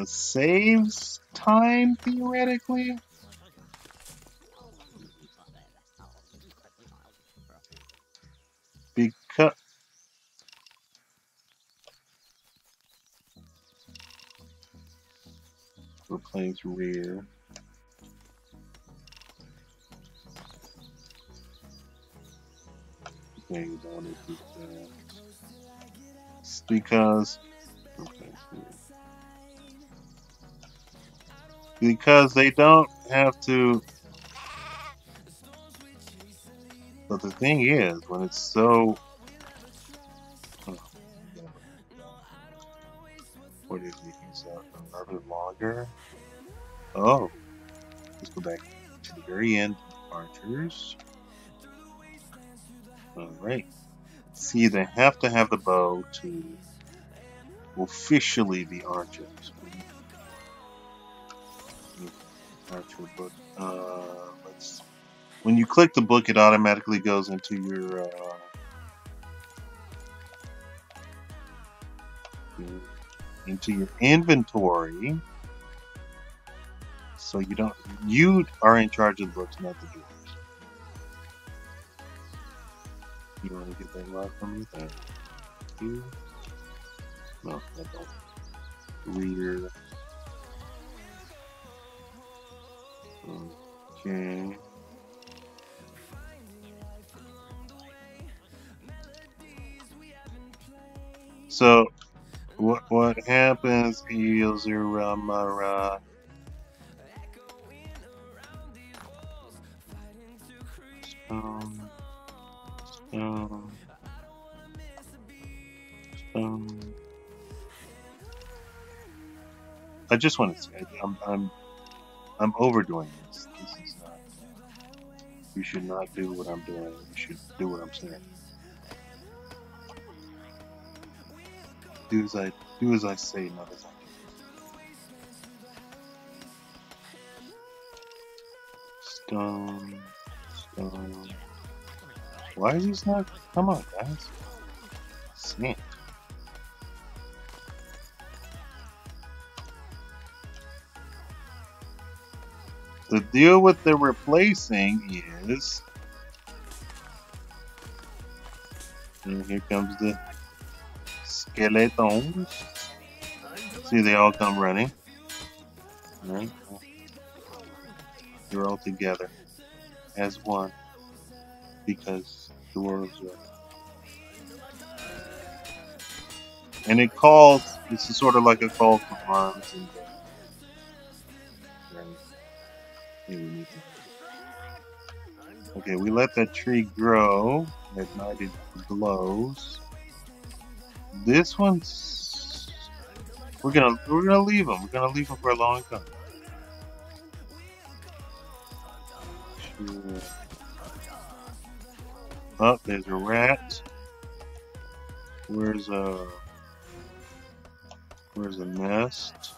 saves time theoretically. Because replace rear. Okay, don't do that. It's because they don't have to. But the thing is, when it's so. Oh, what is it? He's another logger. Oh, let's go back to the very end. Archers. Alright. See, they have to have the bow to officially be archers. Archer book. When you click the book, it automatically goes into your inventory. So you are in charge of the books, not the dwarves. You want to get that rock from me? Thank you. No, I don't. Reader. Okay. So what happens is stone, stone, stone. I just want to say I'm overdoing this. This is not. You should not do what I'm doing. You should do what I'm saying. Do as I say, not as I do. Stone, stone. Why is this not? Come on, guys. Sand. The deal with the replacing is, and here comes the skeletons. See, they all come running. Right? They're all together as one because the world's right. And it calls. This is sort of like a call to arms and. Right. Okay, we let that tree grow. At night it glows. This one's. We're gonna leave him. We're gonna leave him for a long time. Sure. Oh, there's a rat. Where's a nest?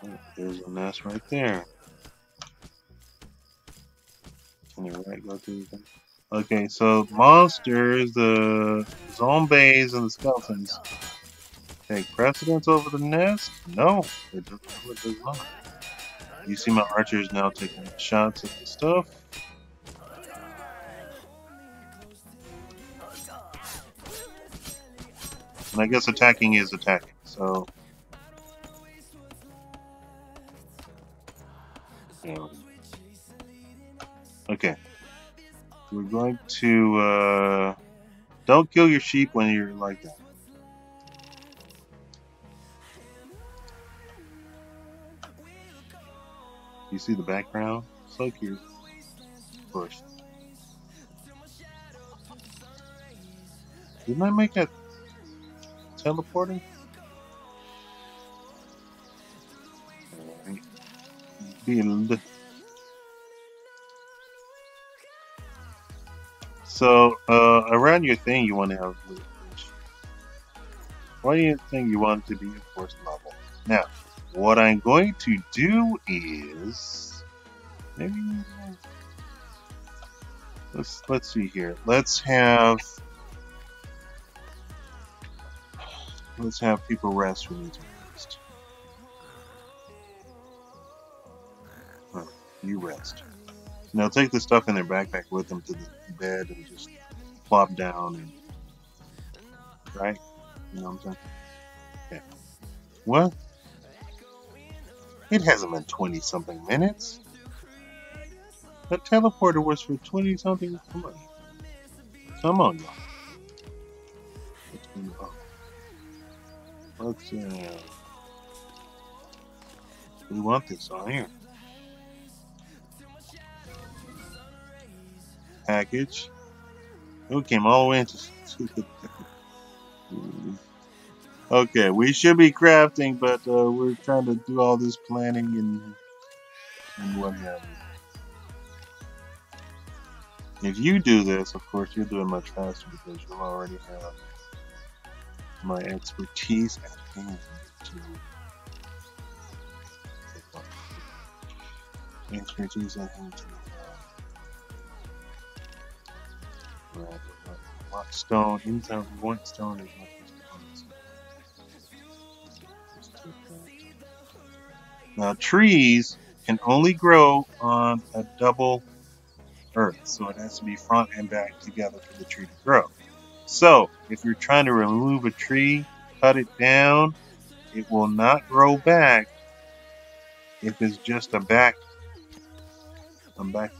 Oh, there's a nest right there. Can the rat go through the thing? Okay, so monsters, the zombies, and the skeletons take precedence over the nest? No, it does not. You see my archers now taking shots at the stuff. And I guess attacking is attacking, so. Yeah. Okay. We're going to, don't kill your sheep when you're like that. You see the background? So cute. Bush. Didn't I make that teleporting? Alright. Build. So, around your thing, you want to have blue fish. Why do you think you want it to be a force level? Now, what I'm going to do is maybe let's see here. Let's have people rest who need to rest. Alright, you rest. Now take the stuff in their backpack with them to the bed and just plop down and right? You know what I'm saying? Okay. What? It hasn't been 20 something minutes. The teleporter was for 20 something. Come on. Come on, y'all. Let's we want this on here. Package. We came all the way into. Okay, we should be crafting, but we're trying to do all this planning and what have you. If you do this, of course, you'll do it much faster because you'll already have my expertise at hand to. Expertise at hand to. What stone? Inside what stone is what Now, trees can only grow on a double earth, so it has to be front and back together for the tree to grow. So, if you're trying to remove a tree, cut it down, it will not grow back if it's just a back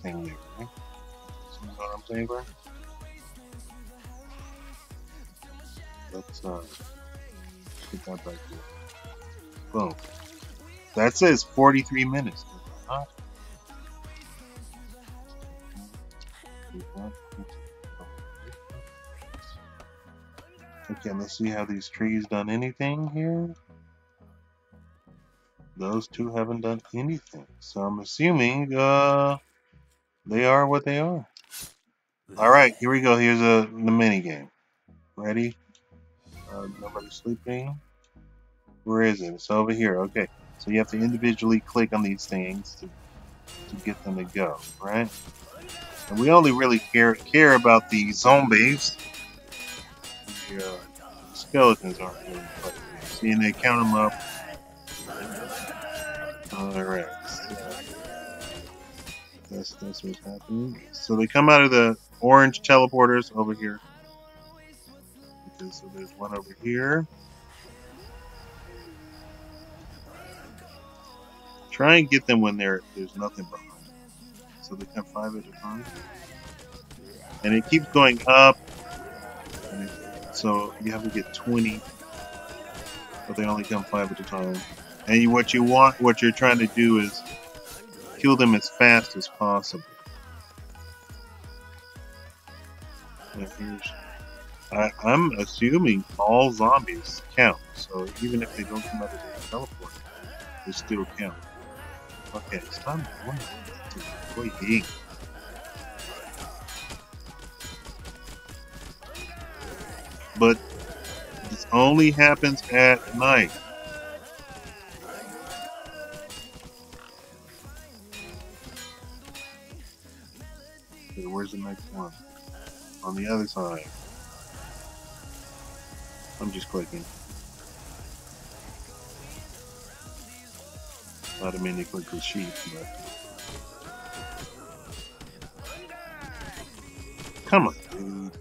thing there, right? See what I'm saying, bro? Let's put that back here. Boom. That says 43 minutes. Okay, let's see how these trees done anything here. Those two haven't done anything, so I'm assuming they are what they are. All right, here we go. Here's the mini game. Ready? Nobody's sleeping. Where is it? It's over here. Okay, so you have to individually click on these things to get them to go, right? And we only really care about the zombies. The skeletons aren't really quite there. See, and they count them up. Alright, so that's what's happening. So they come out of the orange teleporters over here. Okay, so there's one over here. Try and get them when there's nothing behind. So they come 5 at a time. And it keeps going up. So you have to get 20. But they only come 5 at a time. And what you're trying to do is kill them as fast as possible. I'm assuming all zombies count. So even if they don't come out of the teleport, they still count. Okay, it's time to play game. But this only happens at night. Okay, where's the next one? On the other side. I'm just clicking. I didn't mean to click the sheet, but... Come on, dude.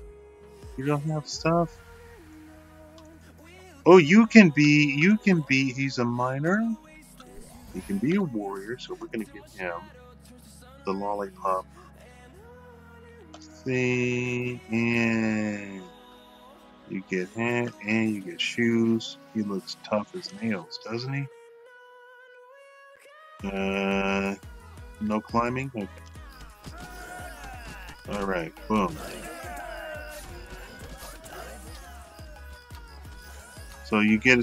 You don't have stuff? Oh, you can be, he's a miner. He can be a warrior, so we're gonna give him the lollipop thing, and you get hat, and you get shoes. He looks tough as nails, doesn't he? No climbing? Okay. Alright, boom. So you get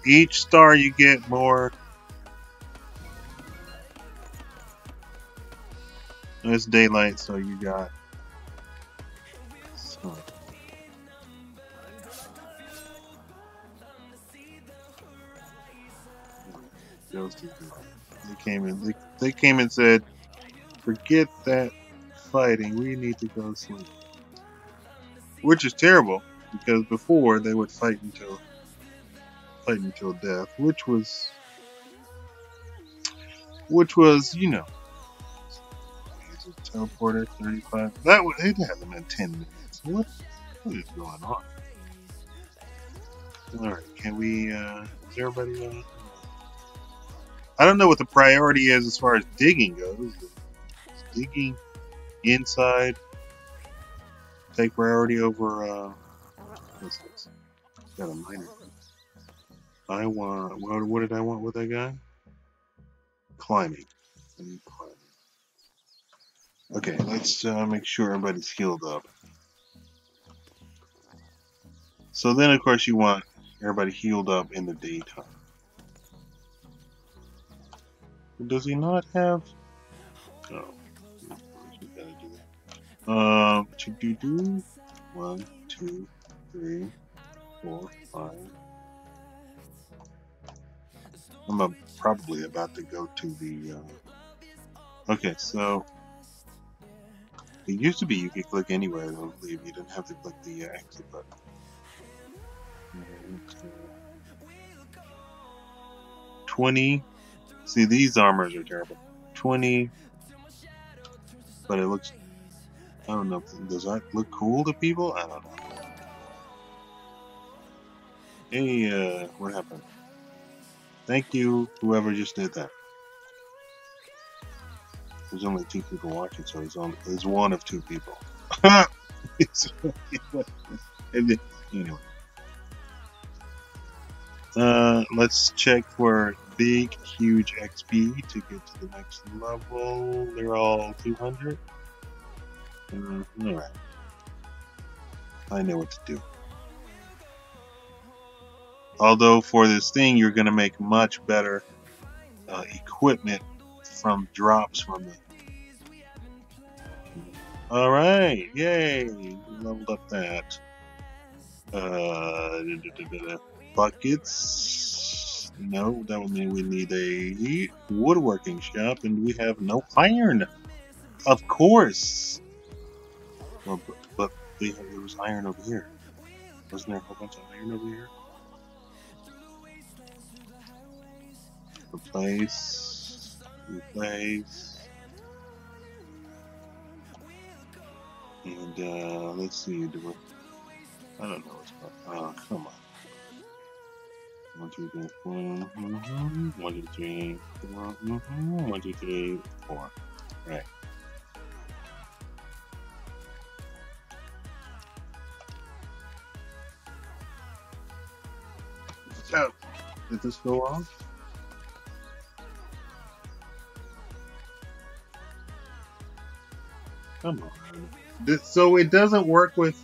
each star you get more. It's daylight, so you got. So. Those two people. They came and said, "Forget that fighting. We need to go sleep." Which is terrible, because before they would fight until death, which was you know. Teleporter 35. That would it had them in 10 minutes. What is going on? Alright, can we is everybody I don't know what the priority is as far as digging goes. Is digging inside take priority over what's this? Got a miner. I want what did I want with that guy? Climbing. I need climbing. Okay, let's make sure everybody's healed up. So then, of course, you want everybody healed up in the daytime. Does he not have? Oh, you gotta do that. 1, 2, 3, 4, 5. I'm probably about to go to the. Okay, so. It used to be you could click anywhere, I don't believe. You didn't have to click the exit button. 20. See, these armors are terrible. 20. But it looks... I don't know. Does that look cool to people? I don't know. Hey, what happened? Thank you, whoever just did that. There's only 2 people watching, so he's one of 2 people. Anyway, let's check for big, huge XP to get to the next level. They're all 200. Alright. I know what to do. Although for this thing, you're going to make much better equipment from drops from it. Alright, yay! We leveled up that. Buckets. No, that would mean we need a woodworking shop, and we have no iron. Of course! Well, but there was iron over here. Wasn't there a whole bunch of iron over here? Replace. And let's see, I don't know what's going on. Oh, come on. 1, 2, 3, 4. 1, 2, 3, 4. 1, 2, 3, 4. Right. So, did this go off? Come on. So it doesn't work with.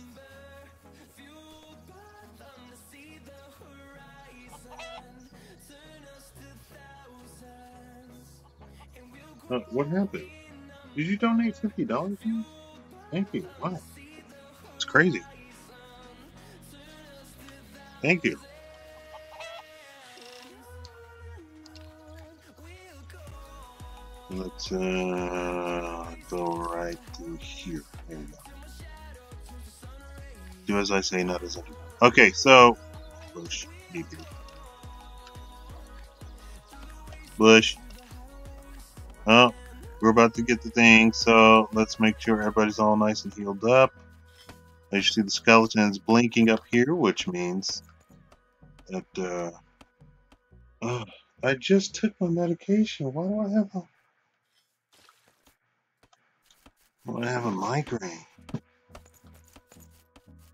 What happened? Did you donate $50 to me? Thank you. Wow. It's crazy. Thank you. Let's go right through here. There we go. Do as I say, not as I do. Okay, so Bush, Bush. Oh, we're about to get the thing, so let's make sure everybody's all nice and healed up. As you see, the skeleton is blinking up here, which means that I just took my medication. Why do I have a migraine?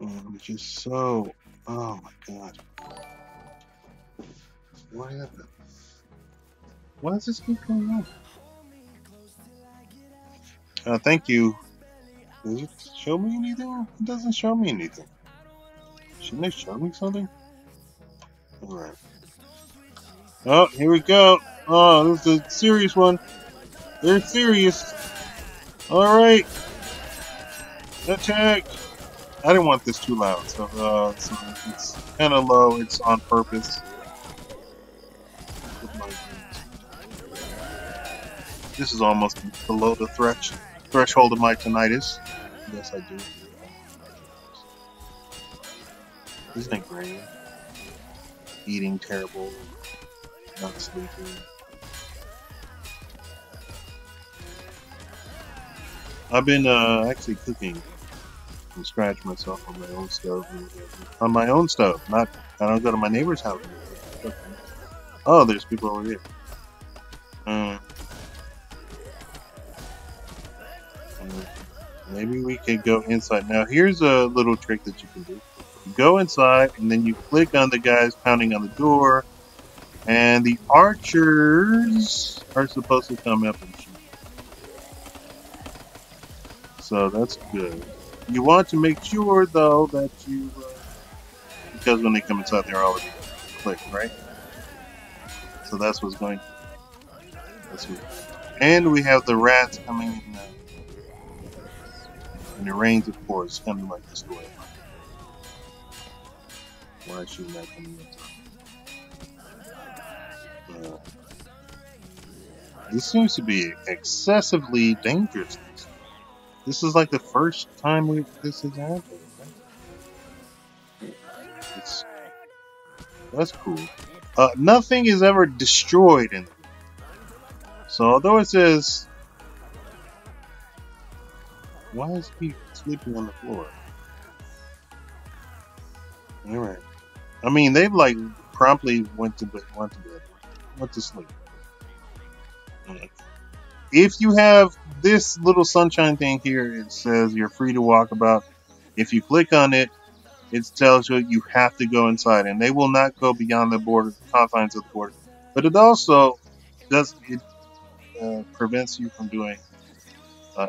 I'm just so. Oh my god. What happened? Why does this keep going on? Thank you. Does it show me anything? It doesn't show me anything. Shouldn't it show me something? Alright. Oh, here we go. Oh, this is a serious one. They're serious. Alright. Attack. I didn't want this too loud, so it's kind of low. It's on purpose. This is almost below the threshold of my tinnitus. Yes, I do. Isn't it great? Eating terrible, not sleeping. I've been actually cooking from scratch myself on my own stove. On my own stove, not. I don't go to my neighbor's house. Oh, there's people over here. Maybe we could go inside. Now, here's a little trick that you can do. You go inside, and then you click on the guys pounding on the door, and the archers are supposed to come up and shoot. So that's good. You want to make sure, though, that you... because when they come inside, they're already clicked, right? So that's what's going... And we have the rats coming in now. And it rains, of course, coming like this way. Why is she not coming in? This seems to be excessively dangerous. This is like the first time this has happened. Right? That's cool. Nothing is ever destroyed in the game. So although it says... Why is he sleeping on the floor? Alright. I mean, they've like promptly went to sleep. If you have this little sunshine thing here, it says you're free to walk about. If you click on it, it tells you you have to go inside, and they will not go beyond the border, confines of the border. But it also does it prevents you from doing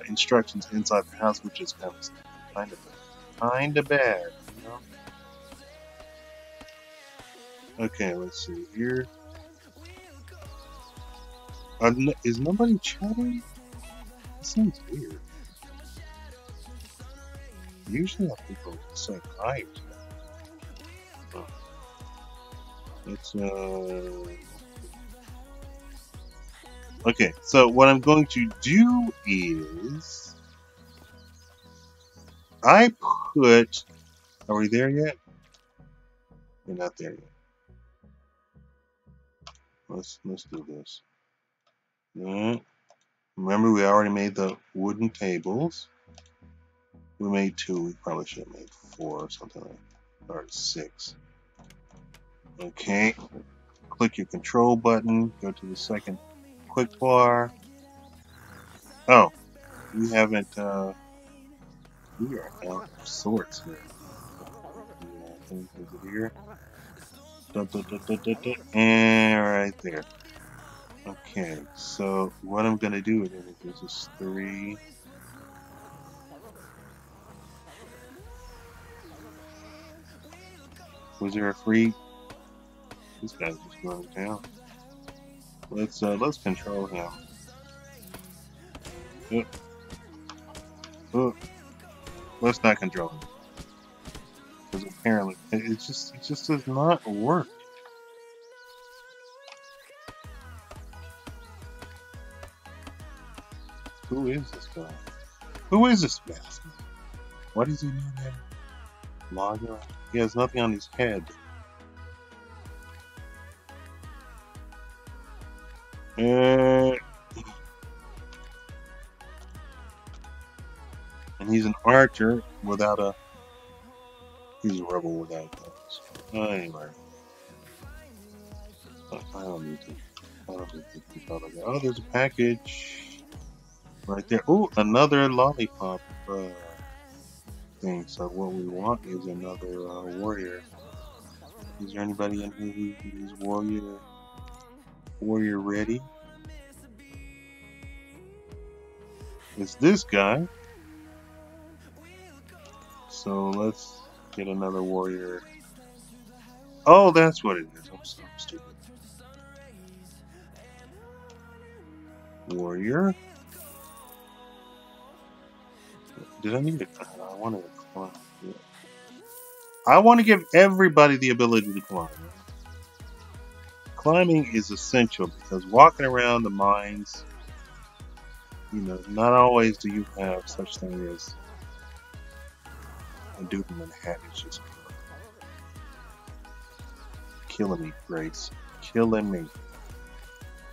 instructions inside the house, which is kind of bad, you know. Okay, let's see here. Is nobody chatting? It seems weird. Usually, I people say hi. Oh, let's Okay, so what I'm going to do is I put. Are we there yet? We're not there yet. Let's do this. Remember, we already made the wooden tables. We made 2. We probably should have made 4 or something like that. Or 6. Okay. Click your control button. Go to the second quick bar. Oh, we haven't. We are out of sorts here. Is it here? And right there. Okay, so what I'm gonna do is this is 3. Was there a free? This guy's just going down. Let's control him. Let's not control him because apparently it just does not work. Who is this guy? Who is this bastard? Why does he not have logger? He has nothing on his head. And he's an archer without a. He's a rebel without guns. Anyway, I don't need to. I don't need to keep out of that. Oh, there's a package right there. Oh, another lollipop thing. So what we want is another warrior. Is there anybody in here who's warrior ready? It's this guy. So let's get another warrior. Oh, that's what it is. I'm so stupid. Warrior. Did I need it? I wanted to climb. Yeah. I want to give everybody the ability to climb. Climbing is essential because walking around the mines, you know, not always do you have such thing as a dude in a hat. It's just killing me, Grace. Killing me.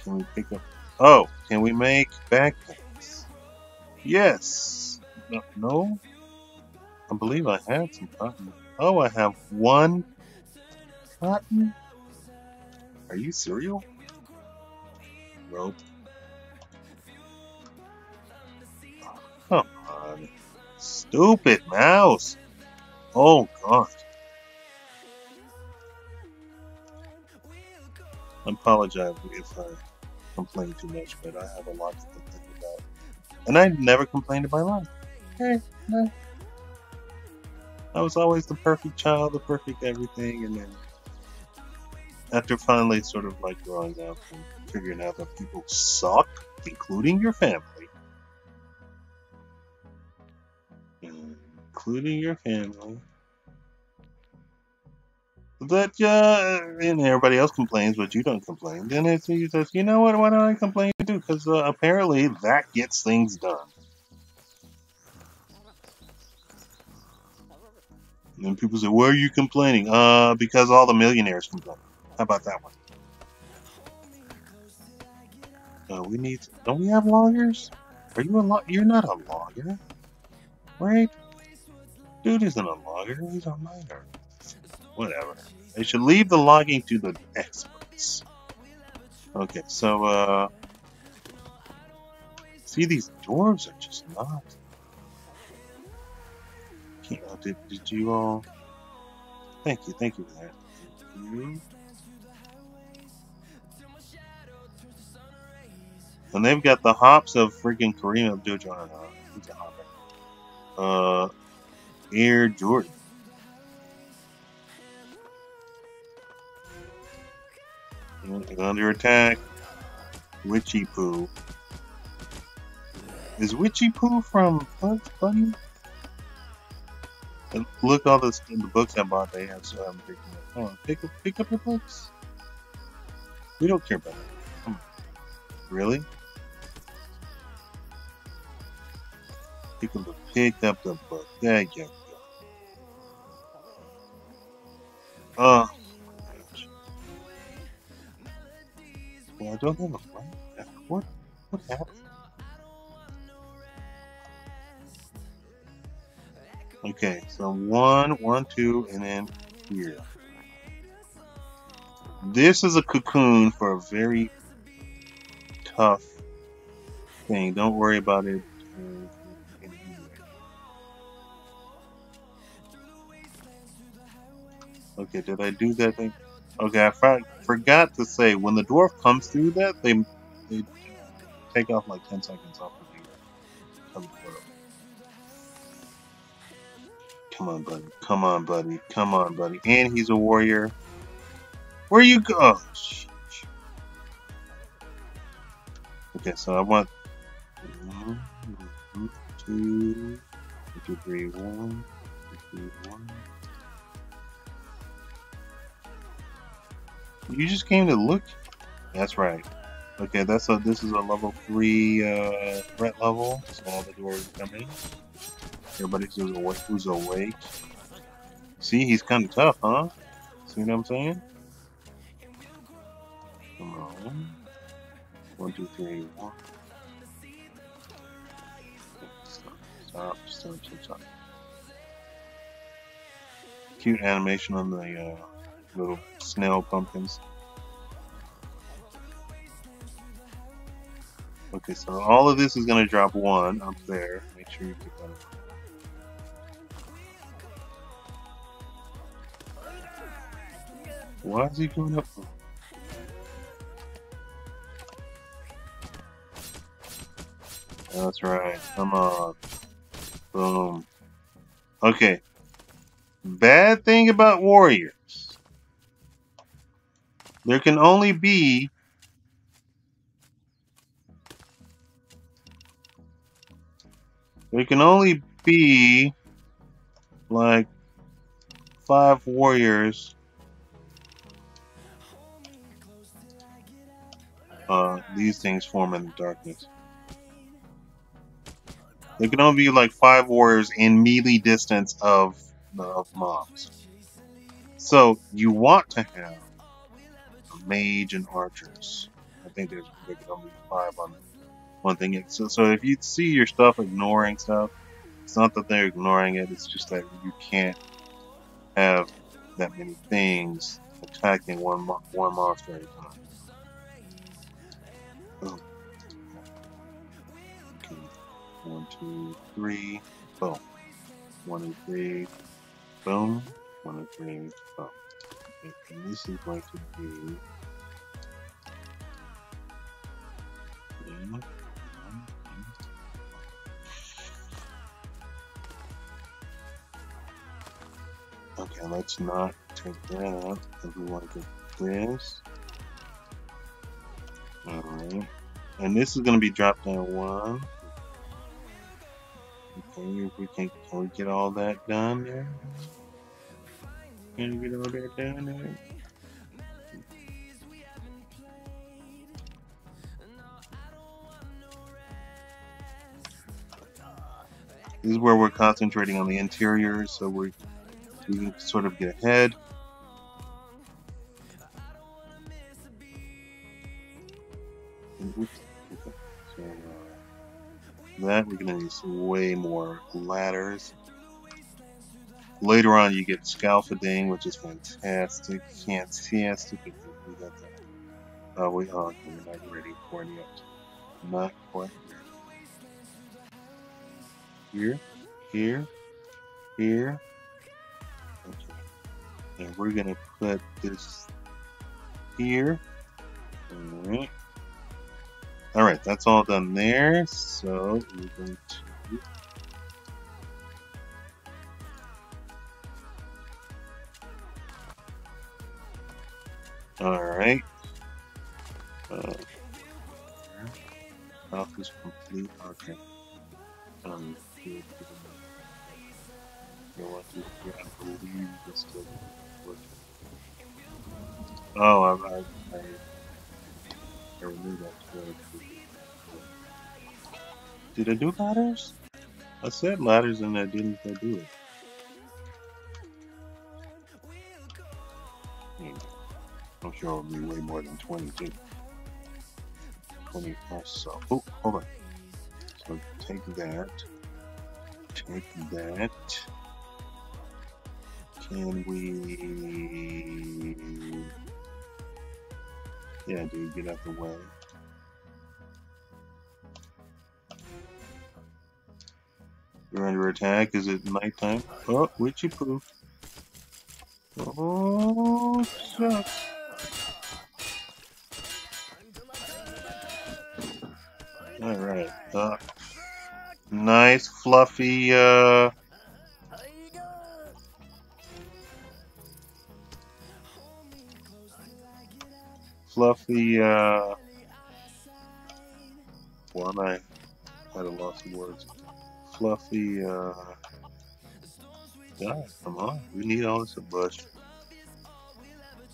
Can we pick up? Oh, can we make backpacks? Yes. No. I believe I had some cotton. Oh, I have 1 cotton. Are you serial? Rope. Come on. Stupid mouse. Oh, God. I apologize if I complain too much, but I have a lot to complain about. And I never complained in my life. Okay, no. I was always the perfect child, the perfect everything, and then after finally sort of like growing up and figuring out that people suck, including your family, that and everybody else complains, but you don't complain. Then it's you says, you know what? Why don't I complain too? Because apparently that gets things done. And then people say, why are you complaining? Because all the millionaires complain. How about that one? We need. Don't we have loggers? Are you a log? You're not a logger, right? Dude isn't a logger. He's a miner. Whatever. They should leave the logging to the experts. Okay, so see, these dwarves are just not. Did you all? Thank you for that. Thank you. And they've got the hops of freaking Kareem Abdul-Jabbar. He's a hopper. Air Jordan. Under attack. Witchy Poo. Is Witchy Poo from Bugs Bunny? And look, all the books I bought, they have, so I'm picking up. Come on, pick up your books. We don't care about that. Come on. Really? Pick up the book. There you go. Oh, gosh. Well, I don't have a friend. What happened? Okay, so 1, 2, and then here. This is a cocoon for a very tough thing. Don't worry about it. Okay, did I do that thing? Okay, I forgot to say, when the dwarf comes through that, they take off like 10 seconds off of the portal. Come on, buddy. Come on, buddy. Come on, buddy. And he's a warrior. Where you go? Oh, okay, so I want 1, 2, 3, 1, 2, 1. You just came to look. That's right. Okay, this is a level 3 threat level, so all the doors are coming. Everybody who's awake. See, he's kind of tough, huh? See what I'm saying? Come on. 1, 2, 3, 1. Stop. Cute animation on the little snail pumpkins. Okay, so all of this is going to drop 1 up there. Make sure you get that. Why is he going up? That's right. Come on. Boom. Okay. Bad thing about warriors. There can only be like 5 warriors. These things form in the darkness. There can only be like 5 warriors in melee distance of mobs. So you want to have a mage and archers. I think there can only be 5 on one thing. So if you see your stuff ignoring stuff, it's not that they're ignoring it. It's just that you can't have that many things attacking one monster at a time. Oh. Okay. 1, 2, 3, boom. 1 and 3, boom. 1 and 3, boom. Okay, and this is going to be. Okay, let's not take that out because we want to get this. Alright. And this is going to be dropped down 1. Okay, can we get all that done there? Can we get all that done there? This is where we're concentrating on the interiors, so we can sort of get ahead. Okay. So that we're gonna need way more ladders. Later on, you get scaffolding, which is fantastic. We got that. We're not ready for it yet. Not quite ready. Here. Okay. And we're gonna put this here. Alright. Alright, that's all done there. So we're going to alright. Health is complete. Okay. You want to, yeah, I believe this still working. Oh, I removed that. Did I do ladders? I said ladders and I didn't do it. I'm sure it'll be way more than 22. 20 so. Oh, hold on. So take that. Take that. Can we? Yeah, dude, get out the way. You're under attack. Is it nighttime? Oh, witchy poo. Oh, shucks. Alright. Nice, fluffy, fluffy, well, I had a loss of words. Fluffy, God, come on. We need all this. A bush.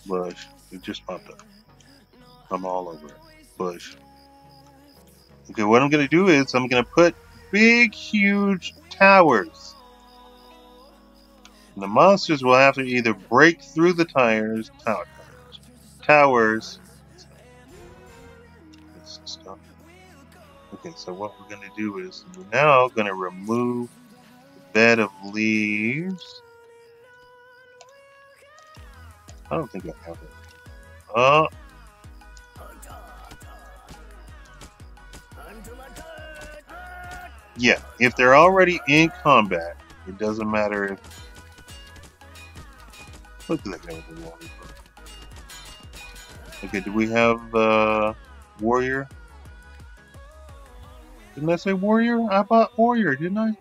Bush. It just popped up. I'm all over it. Bush. Okay, what I'm gonna do is I'm gonna put big, huge towers. And the monsters will have to either break through the towers. Stop. Okay, so what we're gonna do is we're now gonna remove the bed of leaves. I don't think I have it. Oh. Yeah, if they're already in combat, it doesn't matter if. Look at that guy with the water. Okay, do we have warrior? Didn't I say warrior? I bought warrior, didn't I?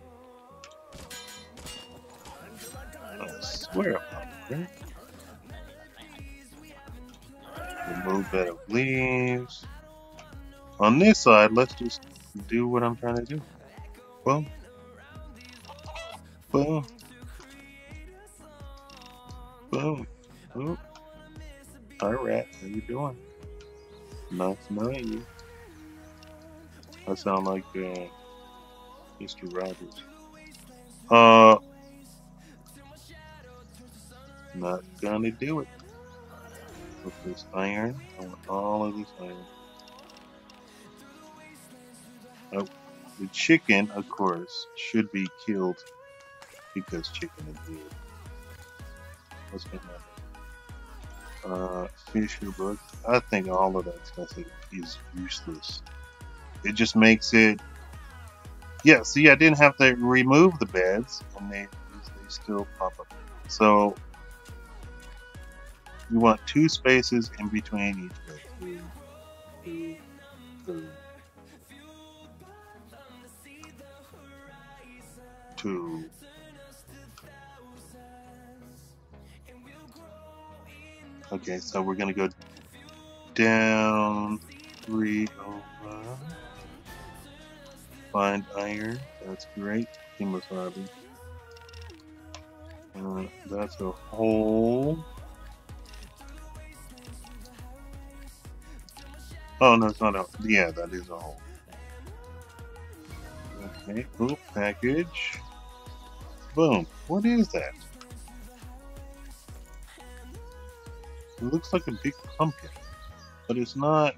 I swear I bought warrior. Remove bed of leaves. On this side, let's just do what I'm trying to do. Boom. Boom. Boom. Boom. Hi, Rat. How you doing? Nice knowing you. I sound like Mr. Rogers. Not gonna do it. With this iron. I want all of this iron. Oh, the chicken, of course, should be killed because chicken is weird. What's going on? Fisher book. I think all of that stuff is useless. It just makes it. Yeah, see, I didn't have to remove the beds, and they still pop up. So you want 2 spaces in between each bed. 2, 2, 2. Okay, so we're gonna go down 3 over. Find iron. That's great. Hemosabi. That's a hole. Oh, no, it's not a. Yeah, that is a hole. Okay. Ooh, package. Boom. What is that? It looks like a big pumpkin, but it's not.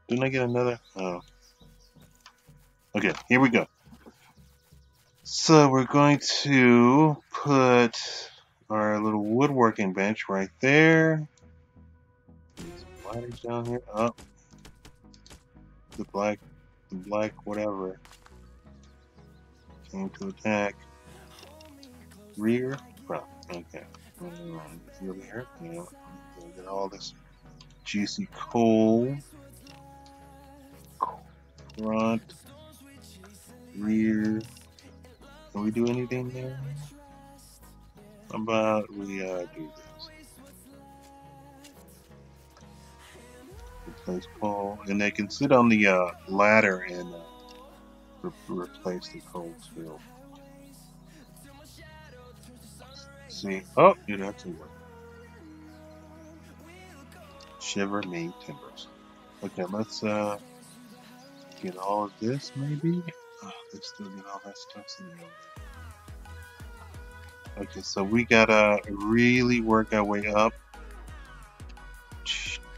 Didn't I get another? Oh. Okay, here we go. So we're going to put our little woodworking bench right there. Some ladders down here. Up. The black whatever came to attack. rear, front. Okay. Over here. Yeah. Get all this juicy coal. Front, rear. Can we do anything there? How about we do this? Replace coal, and they can sit on the ladder and replace the coal too. See? Oh, it actually worked. Shiver me timbers. Okay, let's get all of this maybe. Oh, they still get all that stuff in there. Okay, so we gotta really work our way up.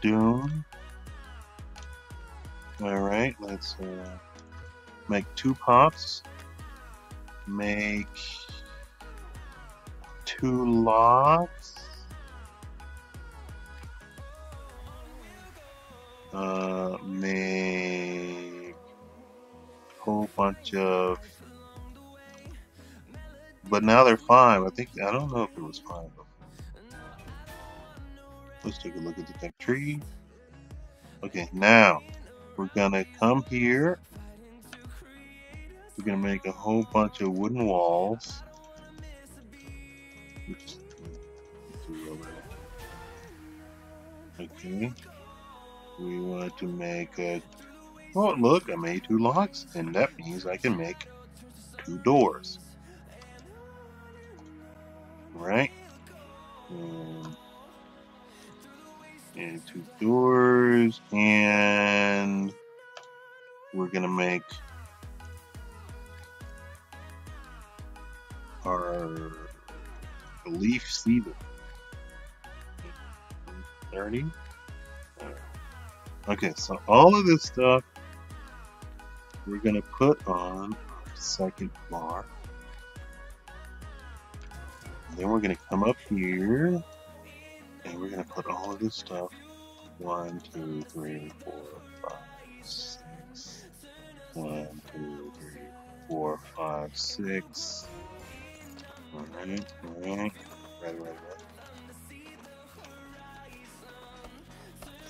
Doom. Alright, let's make 2 pots. Make 2 logs. Make a whole bunch of. But now they're 5. I don't know if it was 5. Let's take a look at the tech tree. Okay, now we're gonna come here. We're gonna make a whole bunch of wooden walls. Oops. Okay. We want to make a. Oh, look, I made 2 locks, and that means I can make 2 doors. Right? And 2 doors, and we're gonna make our leaf cedar. 30. Okay, so all of this stuff we're gonna put on our second bar. And then we're gonna come up here and we're gonna put all of this stuff. 1, 2, 3, 4, 5, 6. 1, 2, 3, 4, 5, 6. Alright. Right.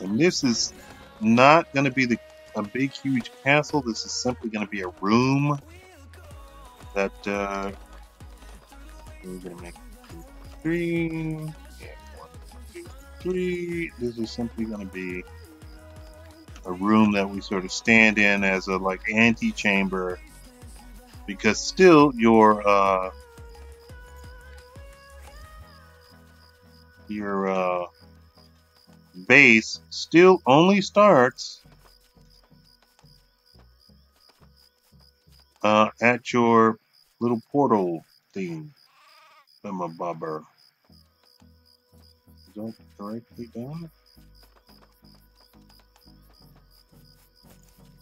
And this is not going to be a big, huge castle. This is simply going to be a room that we're going to make 2, 3. Yeah, 1, 2, 3. This is simply going to be a room that we sort of stand in as a antechamber, because still your base still only starts at your little portal thing. I'm a bobber. Is that correctly done?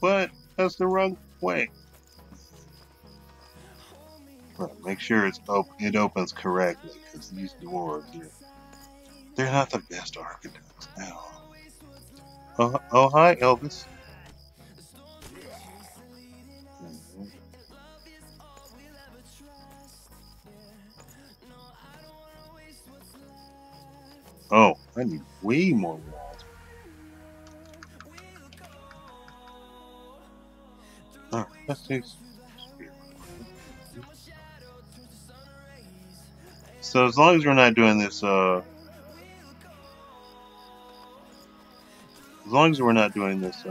But that's the wrong way. Well, make sure it opens correctly, because these doors here, they're not the best architects at all. Oh, hi, Elvis. Oh, I need way more walls. Alright, let's take. So as long as we're not doing this, as long as we're not doing this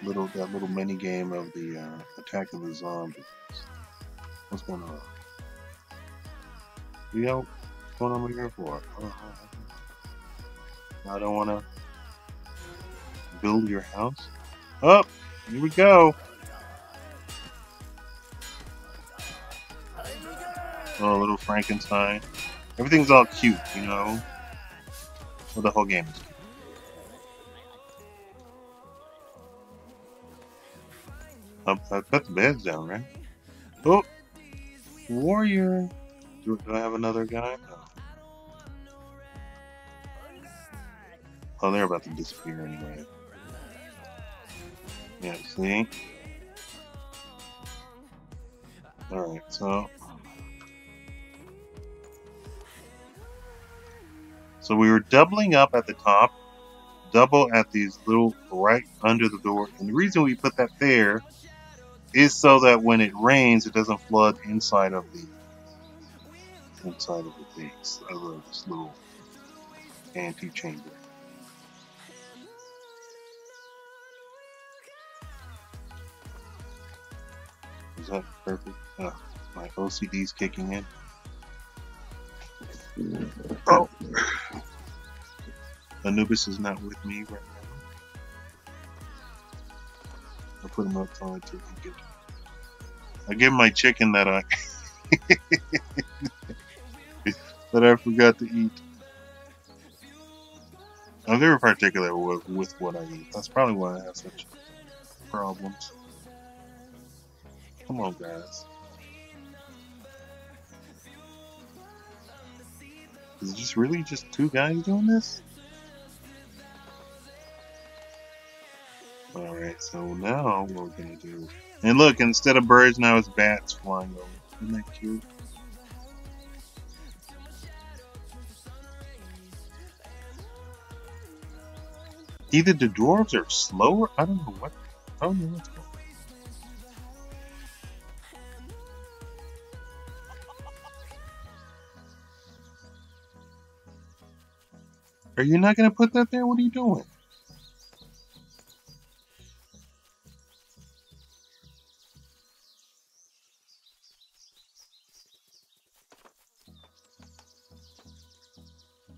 little mini game of the attack of the zombies. What's going on? Yo, what's going on over here for? I don't want to build your house. Oh, here we go. Oh, little Frankenstein. Everything's all cute, you know. Well, the whole game is cute. I put the beds down, right? Oh, warrior. Do I have another guy? No. Oh, they're about to disappear anyway. Yeah, see? Alright, so So we were doubling up at the top, double at these little right under the door. And the reason we put that there is so that when it rains, it doesn't flood inside of the base of this little antechamber. Is that perfect? My OCD's kicking in. Oh, Anubis is not with me right now. I'll put him outside till he gets. I give him my chicken that I that I forgot to eat. I'm very particular with what I eat. That's probably why I have such problems. Come on, guys. Is this really just two guys doing this? Alright, so now what we're gonna do. And look, instead of birds, now it's bats flying over. Isn't that cute? Either the dwarves are slower, I don't know what's going on. Are you not gonna put that there? What are you doing?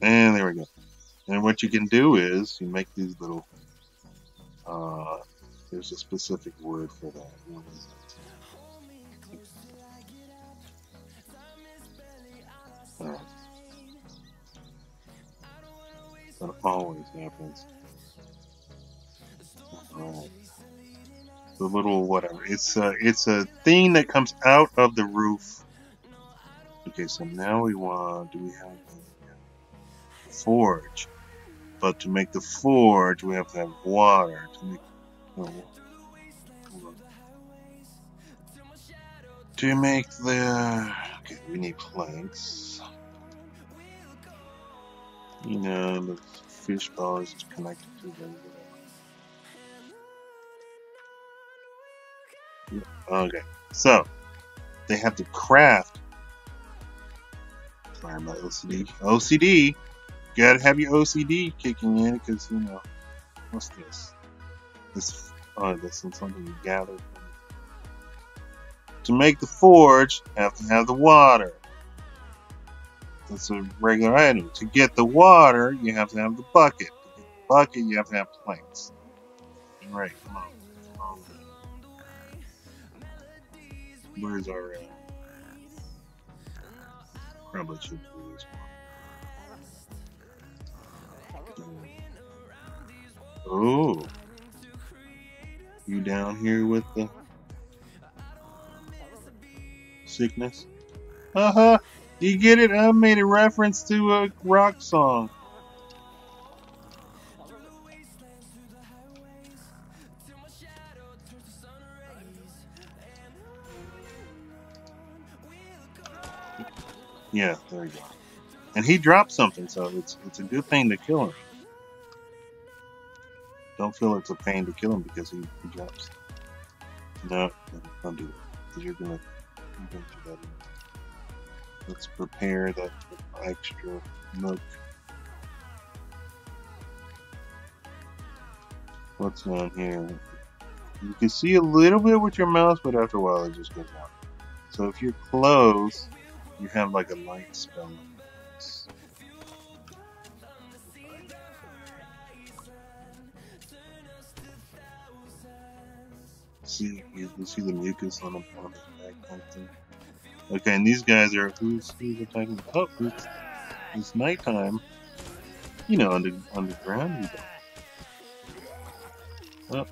And there we go. And what you can do is you make these little. There's a specific word for that. What is it? That always happens. The little whatever. It's a thing that comes out of the roof. Okay, so now we want. Do we have a forge? But to make the forge, we have to have water. To make the. Okay, we need planks. You know, the fish bars is connected to the. Okay, so they have to craft. Sorry about OCD. OCD. You gotta have your OCD kicking in because you know what's this? This is something you gather. To make the forge, you have to have the water. That's a regular item. To get the water, you have to have the bucket. To get the bucket, you have to have planks. Right, come on. Where's our probably should do this one. Oh. You down here with the sickness? Uh-huh. You get it? I made a reference to a rock song. Yeah, there you go. And he dropped something, so it's a good thing to kill him. Don't feel it's a pain to kill him because he drops. No, don't do that. Because you're gonna do that. Let's prepare that extra milk. What's on here? You can see a little bit with your mouse, but after a while it just goes out. So if you're close, you have like a light spell. See, you see the mucus on the back like that. Okay, and these guys are who's attacking? Oh, it's nighttime. You know, underground. Oh.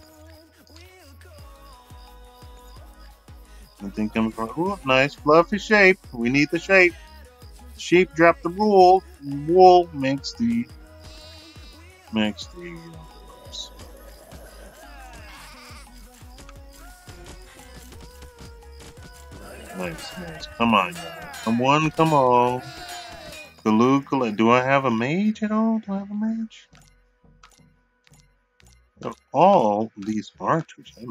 Anything coming from? Oh, nice fluffy shape. We need the shape. Sheep drop the wool. Wool makes the Nice. Come on, guys. Come on. Caligula. Do I have a mage at all? Do I have a mage? All these archers. I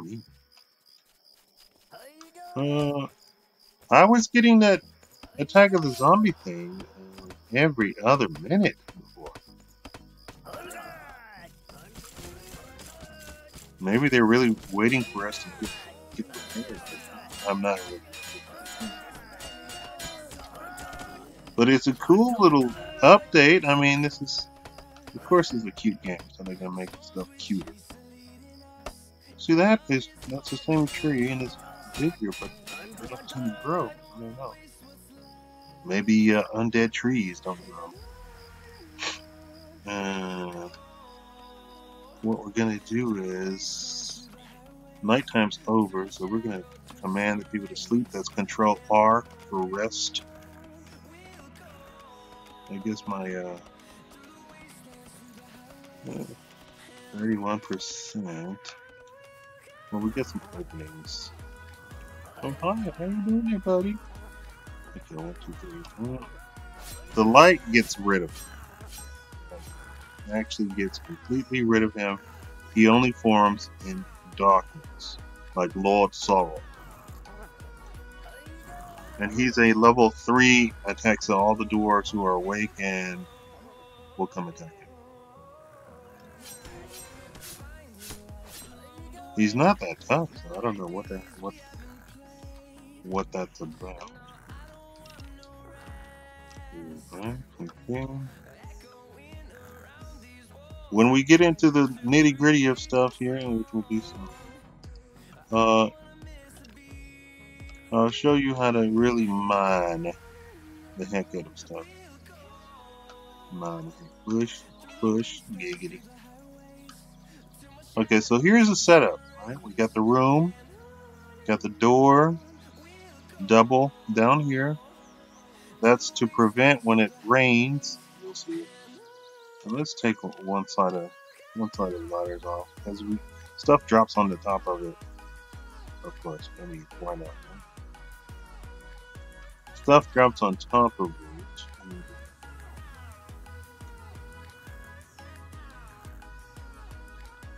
mean, I was getting that Attack of the Zombie thing every other minute before. Maybe they're really waiting for us to get prepared. I'm not really. But it's a cool little update. I mean, this is, of course, it's a cute game, so they're gonna make stuff cuter. See, that's the same tree and it's bigger, but they don't seem to grow. I don't know. Maybe undead trees don't grow. What we're gonna do is nighttime's over, so we're gonna command the people to sleep. That's Control R for rest. I guess my 31%. Well, we get some openings. Oh, hi, how you doing there, buddy? Okay, 1, 2, 3. The light gets rid of him. It actually gets completely rid of him. He only forms in darkness, like Lord Sorrow. And he's a level 3, attacks all the dwarves who are awake and will come attack him. He's not that tough, so I don't know what that's about. Okay. When we get into the nitty gritty of stuff here, which will be some, I'll show you how to really mine the heck out of stuff. Mine, push, giggity. Okay, so here's the setup. Right? We got the room, got the door, double down here. That's to prevent when it rains. You'll see. So let's take one side of the ladders off, as stuff drops on the top of it. Of course, I mean, why not? Right? Stuff drops on top of it.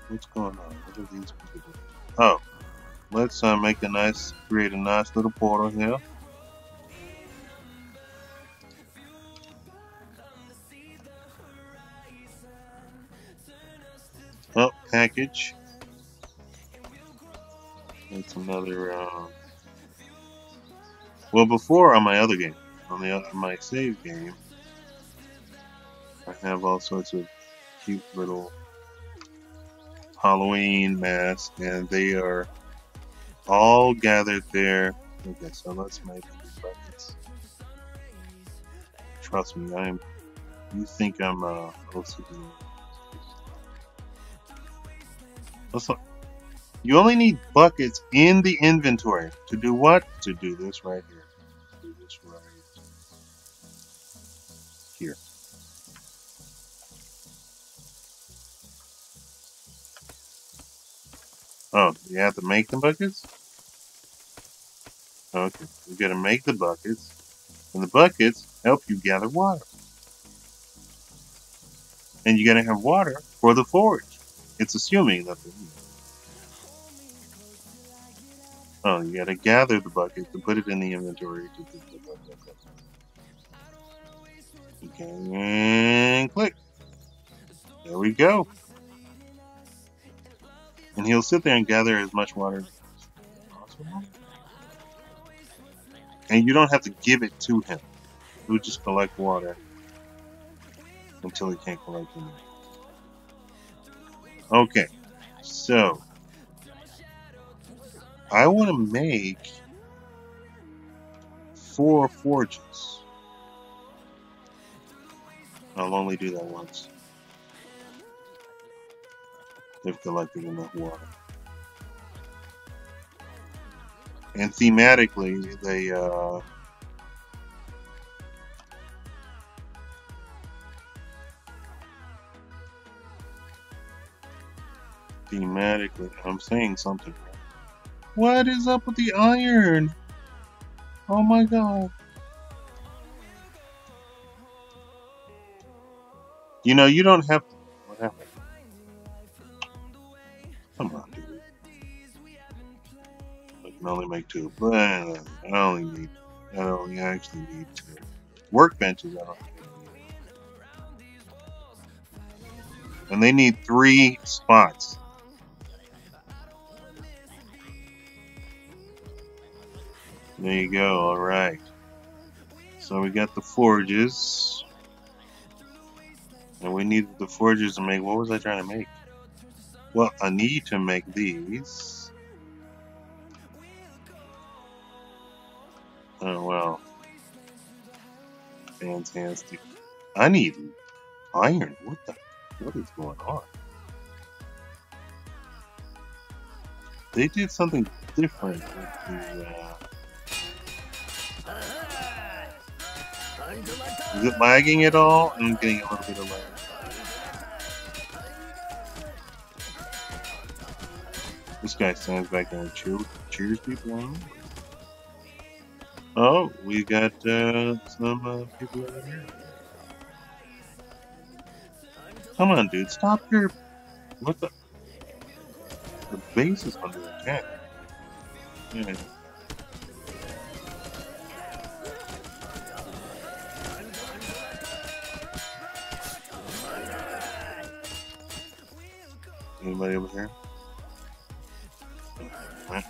What's going on? What are these people doing? Oh, let's create a nice little portal here. Oh, package. That's another. Well, before on my other game, on my save game, I have all sorts of cute little Halloween masks, and they are all gathered there. Okay, so let's make these buckets. Trust me, you think I'm OCD. You only need buckets in the inventory. To do what? To do this right here. Do this right here. Oh, you have to make the buckets? Okay, you gotta make the buckets. And the buckets help you gather water. And you gotta have water for the forge. It's assuming that oh, you gotta gather the bucket to put it in the inventory. Okay, and click. There we go. And he'll sit there and gather as much water as possible. And you don't have to give it to him. He'll just collect water until he can't collect anymore. Okay, so I want to make 4 forges. I'll only do that once. They've collected enough water. And thematically, they I'm saying something. What is up with the iron? Oh my god. You know, you don't have to. What happened? Come on, dude. I can only make two. But I only need. I only actually need two. Workbenches, I don't even need. And they need 3 spots. There you go. All right. So we got the forges. And we needed the forges to make. What was I trying to make? Well, I need to make these. Oh, well. Fantastic. I need iron. What is going on? They did something different with the, is it lagging at all? I'm getting a little bit of lag. This guy stands back there and cheers people on. Oh, we got some people over here. Come on, dude, stop your. What the? The base is under attack. Yeah. Anybody over here? Alright.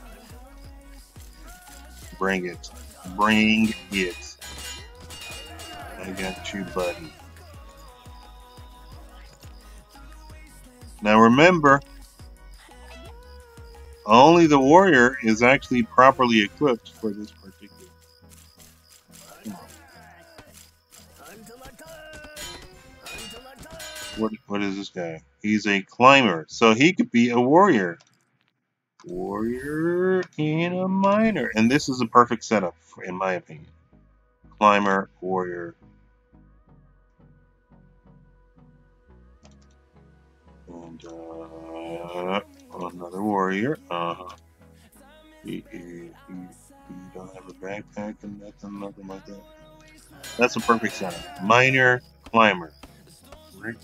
Bring it. Bring it. I got you, buddy. Now remember, only the warrior is actually properly equipped for this particular. What is this guy? He's a climber, so he could be a warrior. Warrior and a miner, and this is a perfect setup, in my opinion. Climber, warrior, and another warrior. You don't have a backpack and nothing like that. That's a perfect setup. Miner, climber. Right?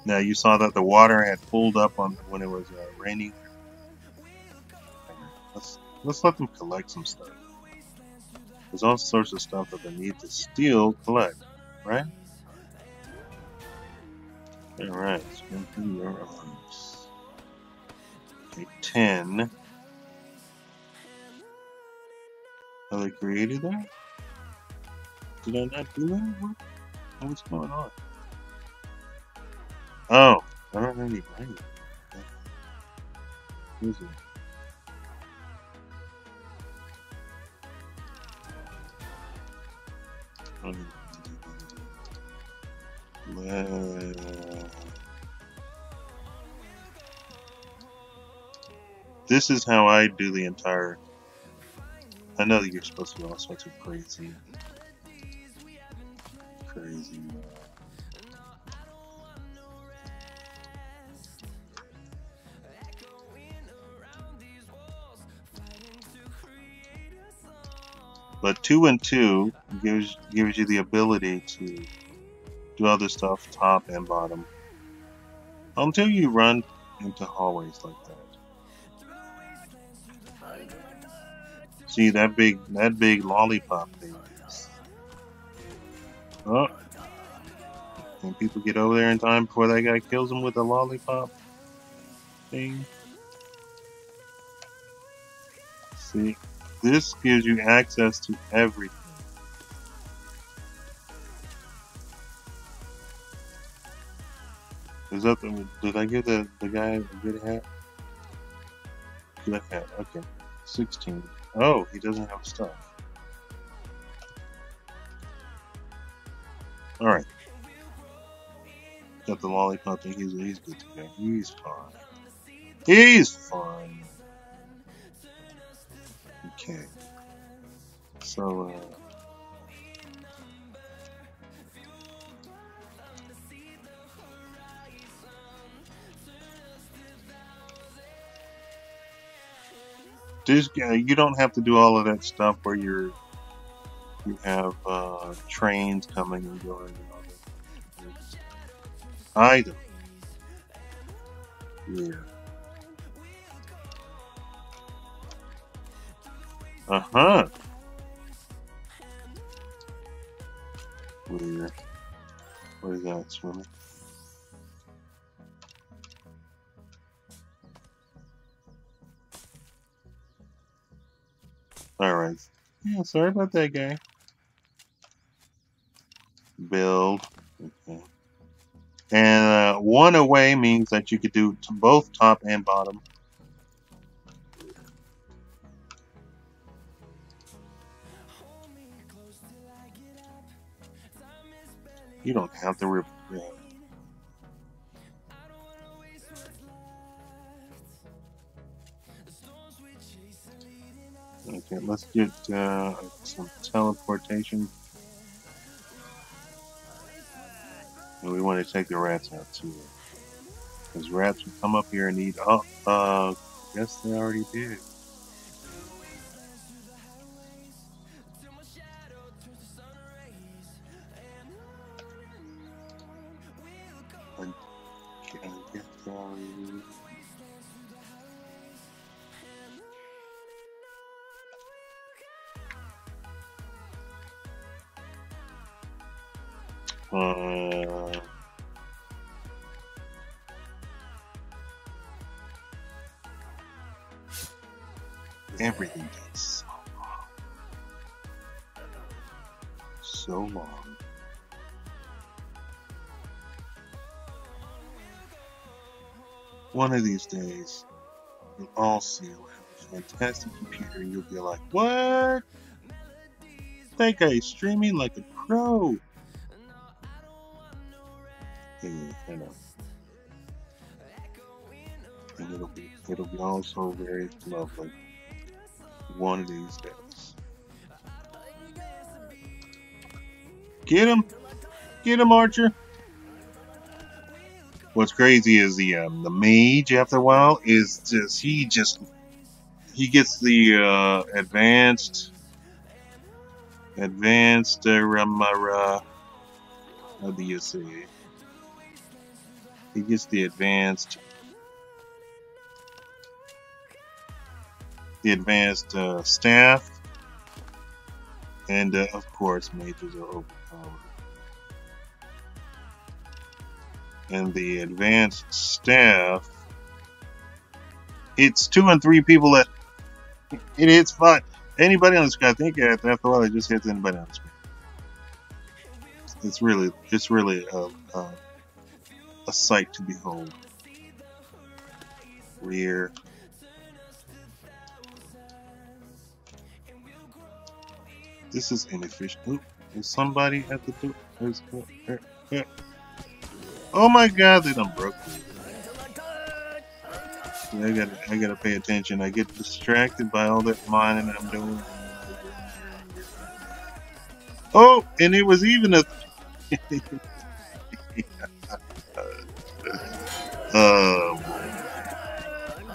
Now you saw that the water had pulled up on when it was raining. Let's let them collect some stuff. There's all sorts of stuff that they need to steal, collect, right? All right, strengthen your arms. Okay, 10. Are they created that? Did I not do that? What's going on? Oh, I don't have any money. Who's it? This is how I do the entire. I know that you're supposed to do all sorts of crazy. But 2 and 2 gives you the ability to do other stuff, top and bottom, until you run into hallways like that. See that big lollipop thing. Oh, can people get over there in time before that guy kills him with a lollipop thing? See, this gives you access to everything. Is that did I give the guy a good hat? Good hat, okay. 16. Oh, he doesn't have stuff. Alright. Got the lollipop thing, he's good to go. He's fine. He's fine. Okay. So, This you don't have to do all of that stuff where you have trains coming and going and all that. Item. Yeah. Uh-huh. Where is that swimming? Alright. Yeah, sorry about that guy. Build. Okay. And one away means that you could do both top and bottom. You don't have to rip. Okay, let's get some teleportation. And we want to take the rats out too. Because rats will come up here and eat. Oh, guess they already did. I guess they already did. Everything takes so long. So long. One of these days, you'll all see you'll have a fantastic computer and you'll be like, what? That guy's streaming like a pro. Yeah, I know. And it'll be also very lovely. One of these days. Get him, Archer. What's crazy is the mage after a while is he gets the advanced how do you say? He gets the advanced staff, and of course mages are overpowered. And the advanced staff, it's 2 and 3 people that it hits 5. Anybody on the screen, I think after a while it just hits anybody on the screen. It's really a sight to behold. Rear. This is inefficient. Ooh, is somebody at the door? Oh my God, they done broke me. I gotta pay attention. I get distracted by all that mining I'm doing. Oh, and it was even a.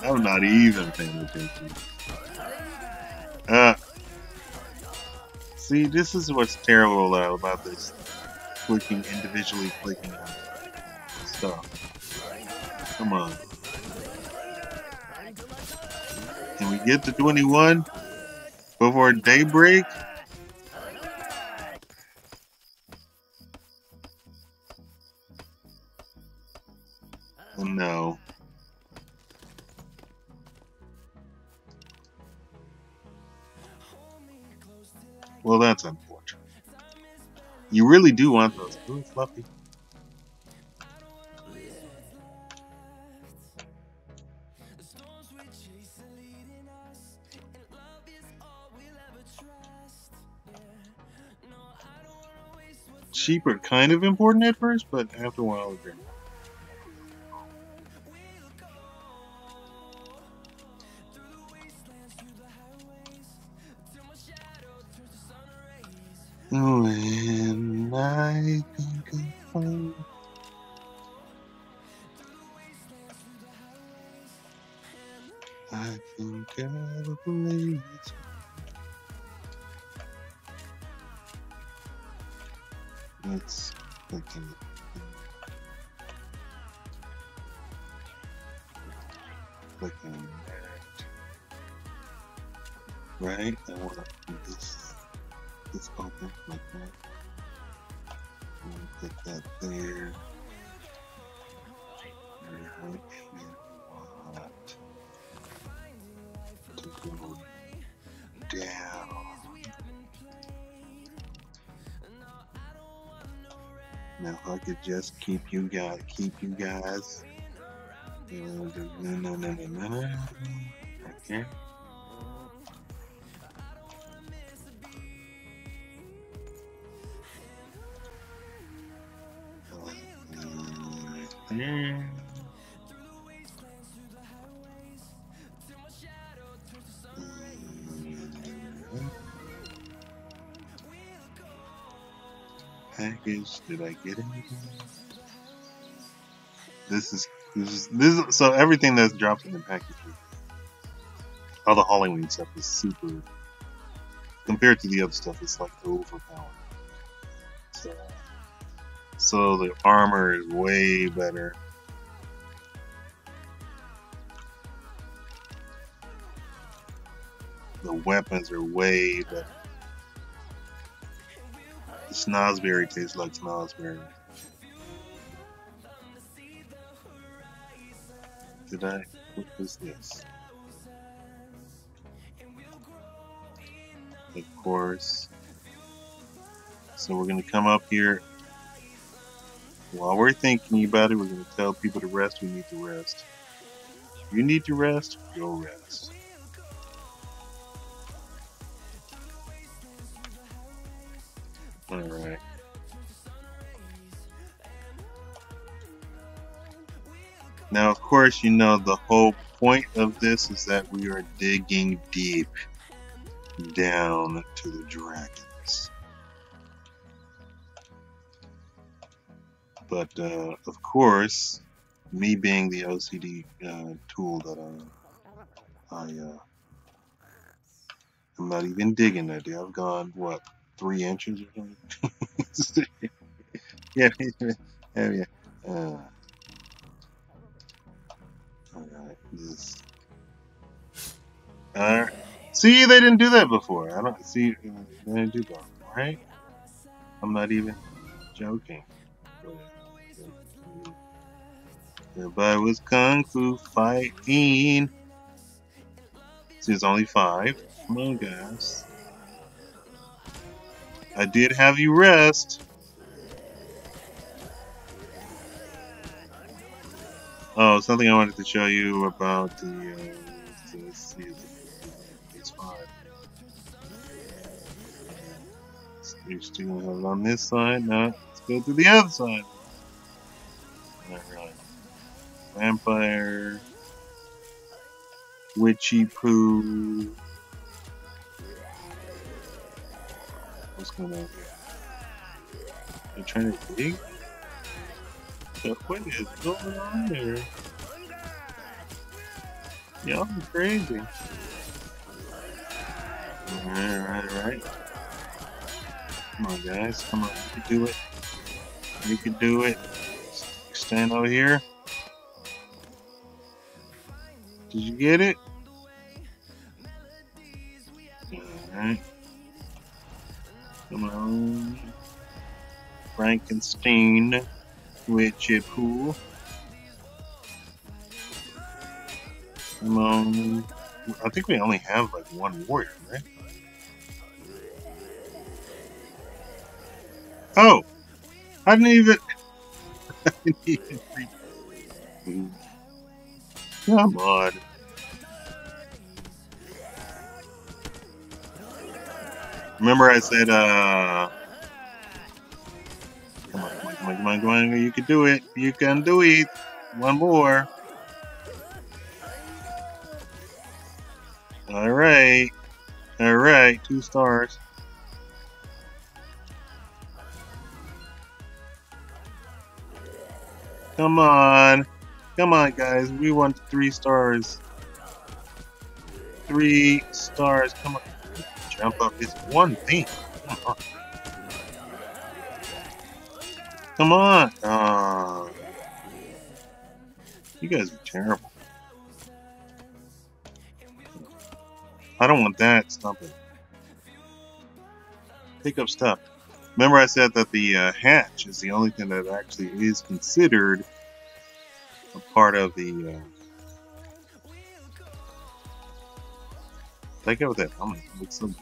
I'm not even paying attention. See, this is what's terrible about this individually clicking on stuff. Come on. Can we get to 21 before daybreak? No. Well, that's unfortunate. You really do want those. Ooh, fluffy. Sheep are kind of important at first, but after a while, they're not. When I think of home. I think I believe it's let's click on that. Right? I want to put this open like that. Put that there. Right here. Want to go down. Now if I could just keep you guys. No. Okay. There. Package. Did I get anything? This is so everything that's dropped in the package, all the Halloween stuff is super compared to the other stuff. It's like overpowered. So the armor is way better. The weapons are way better. The snozberry tastes like snozberry. What was this? Of course. So we're going to come up here. While we're thinking about it, we're going to tell people to rest. We need to rest. You need to rest, go rest. Alright. Now, of course, you know the whole point of this is that we are digging deep down to the dragons. But, of course, me being the OCD tool that I'm not even digging that day. I've gone, what, 3 inches or something? Yeah. Alright, this. Alright. See, they didn't do that before. I don't see. They didn't do that, right? I'm not even joking. Everybody was kung fu fighting. See, it's only 5. Come on, guys. I did have you rest. Oh, something I wanted to show you about the. Let's see, it's 5. You're still gonna have it on this side. Now, let's go to the other side. Alright. Vampire. Witchy poo. What's going on here? They're trying to dig? What is going on here? Y'all are crazy. Alright. Come on, guys. Come on. You can do it. You can do it. Stand over here. Did you get it? Alright. Come on. Frankenstein. Witchy pool. Come on. I think we only have like 1 warrior, right? Oh! I didn't even. I didn't even read. Come on. Remember I said, come on, you can do it. You can do it. 1 more. Alright. Alright, 2 stars. Come on. Come on, guys. We want 3 stars. 3 stars. Come on. Jump up. It's one thing. Come on. Come on. You guys are terrible. I don't want that. Stop it. Pick up stuff. Remember I said that the hatch is the only thing that actually is considered a part of the... take out that helmet. It looks so big.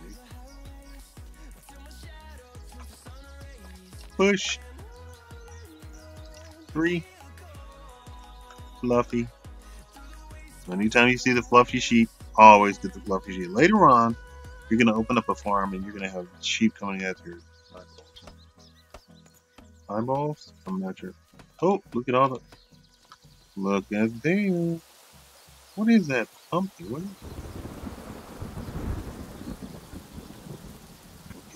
Push. 3. Fluffy. Anytime you see the fluffy sheep, always get the fluffy sheep. Later on, you're going to open up a farm and you're going to have sheep coming at your eyeballs. Eyeballs? I'm not sure. Oh, look at all the... Look at there. What is that pumpkin? What is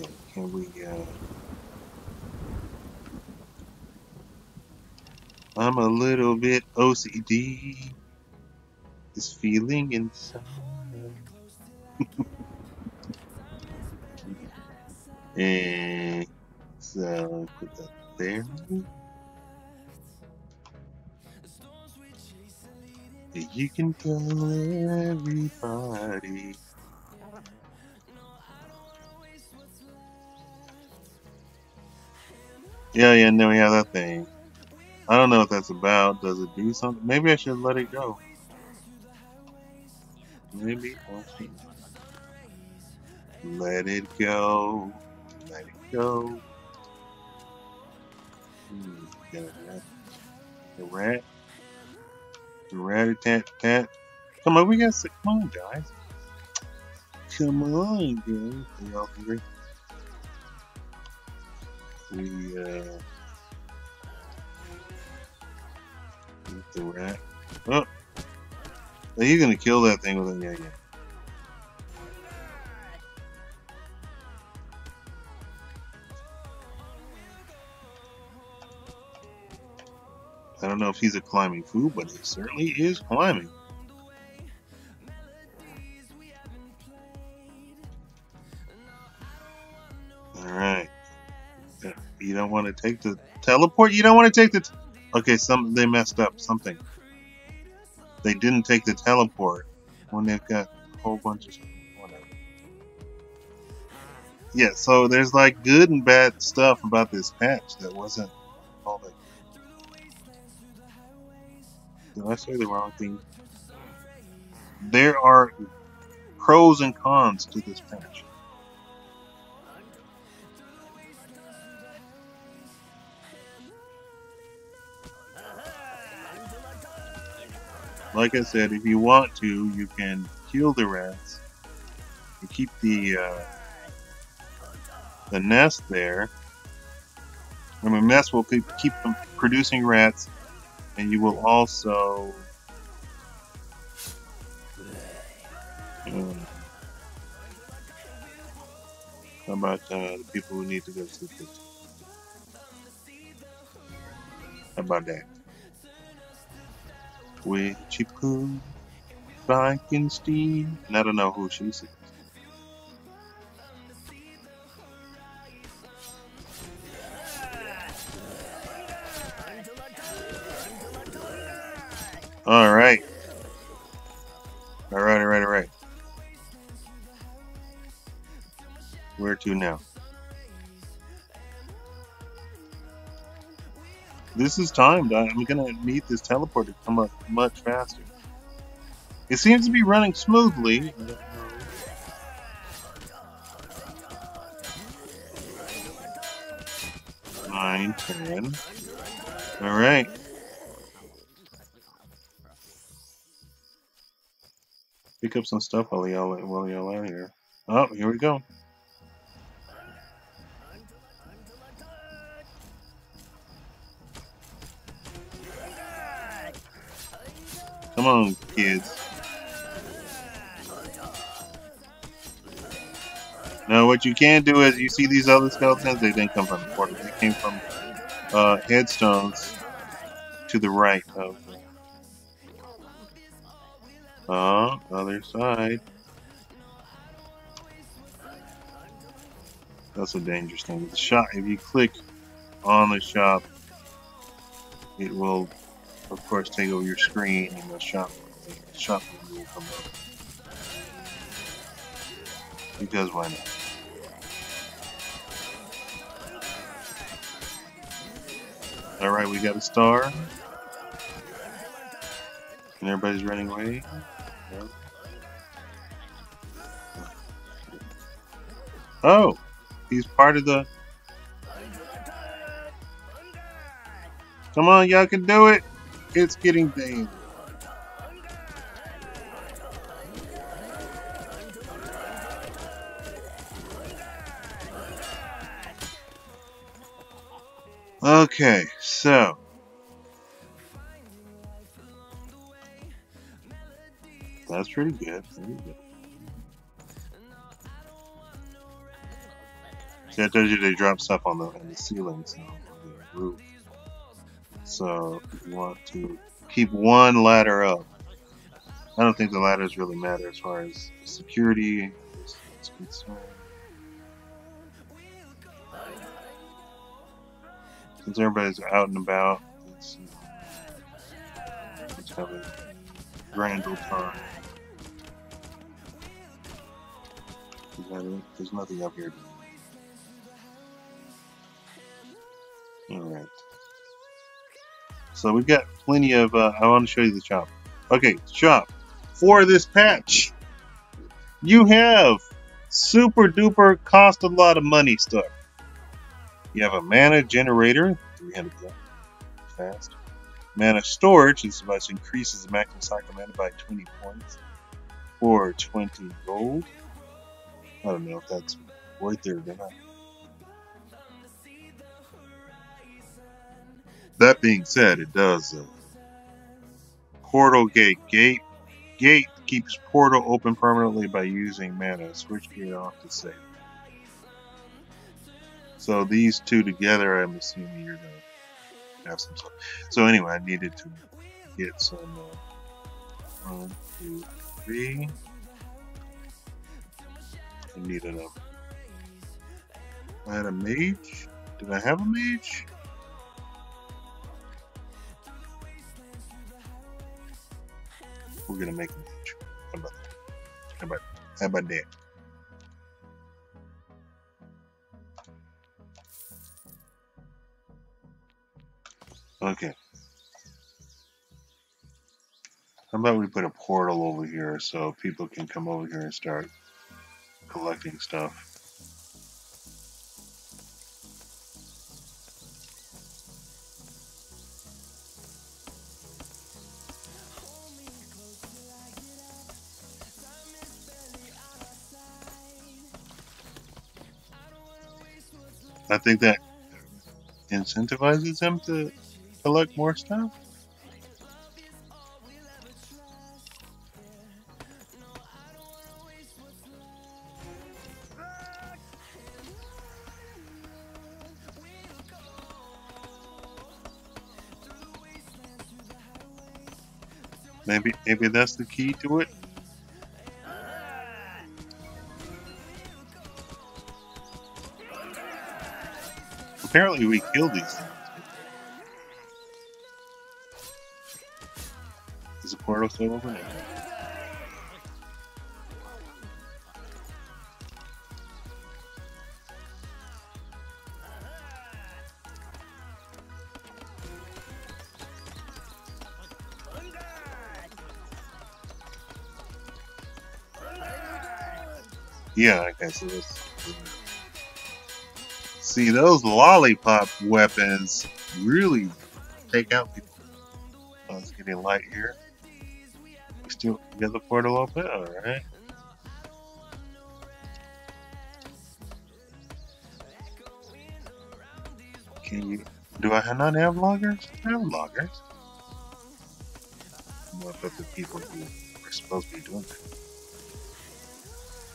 it? Okay, can we... I'm a little bit OCD. This feeling inside. And so put that there. You can tell everybody. Yeah, and then we have that thing. I don't know what that's about. Does it do something? Maybe I should let it go. Maybe I should let it go. Let it go. Got a rat. The rat-a-tat-tat. Come on, we got to... Come on, guys. Come on, guys. Are y'all hungry? We, eat the rat. Oh! Are you gonna kill that thing with a... Yeah. I don't know if he's a climbing food, but he certainly is climbing. Alright. You don't want to take the teleport? You don't want to take the... Okay, they messed up something. They didn't take the teleport when they've got a whole bunch of... Whatever. Yeah, so there's like good and bad stuff about this patch that wasn't all that... Did I say the wrong thing? There are pros and cons to this patch. Like I said, if you want to, you can kill the rats and keep the nest there. I mean, nest will keep them producing rats, and you will also how about the people who need to go to the kitchen? How about that? Witchy Pooh, Frankenstein. And I don't know who she is. Alright. Alright. Where to now? This is timed. I'm gonna need this teleport to come up much faster. It seems to be running smoothly. 9, 10. Alright. Pick up some stuff while y'all out here. Oh, here we go. Come on, kids. Now, what you can do is, you see these other skeletons? They didn't come from the portal. They came from headstones to the right of other side. That's a dangerous thing. The shop, if you click on the shop, it will, of course, take over your screen, and the shop menu will come up. Because why not? All right, we got a star, and everybody's running away. No. Oh, he's part of the. Come on, y'all can do it. It's getting dangerous. Okay, so that's pretty good. Pretty good. See, I told you they drop stuff on the ceiling, so on the roof. So if you want to keep one ladder up, I don't think the ladders really matter as far as security is concerned. Since everybody's out and about, let's have a grand old time. Is that it? There's nothing up here. Alright. So we've got plenty of, I want to show you the shop. Okay, shop. For this patch, you have super duper cost a lot of money stuff. You have a mana generator, 300 fast. Mana storage, this device increases the maximum cycle mana by 20 points for 20 gold. I don't know if that's worth it or not. That being said, it does portal gate. Gate keeps portal open permanently by using mana. Switch gate off to save. So these two together, I'm assuming you're gonna have some stuff. So anyway, I needed to get some 1, 2, 3. I needed I had a mage. Did I have a mage? We're gonna make a mage. How about that? How about that? Okay. How about we put a portal over here so people can come over here and start collecting stuff. I think that incentivizes them to collect more stuff. Maybe that's the key to it. Apparently we kill these things. Is the portal still open? Yeah, okay, so let's see those lollipop weapons really take out people. Oh, it's getting light here. We still got the portal open? Alright. Can you do I not have loggers? I have loggers. What about the people who are supposed to be doing that?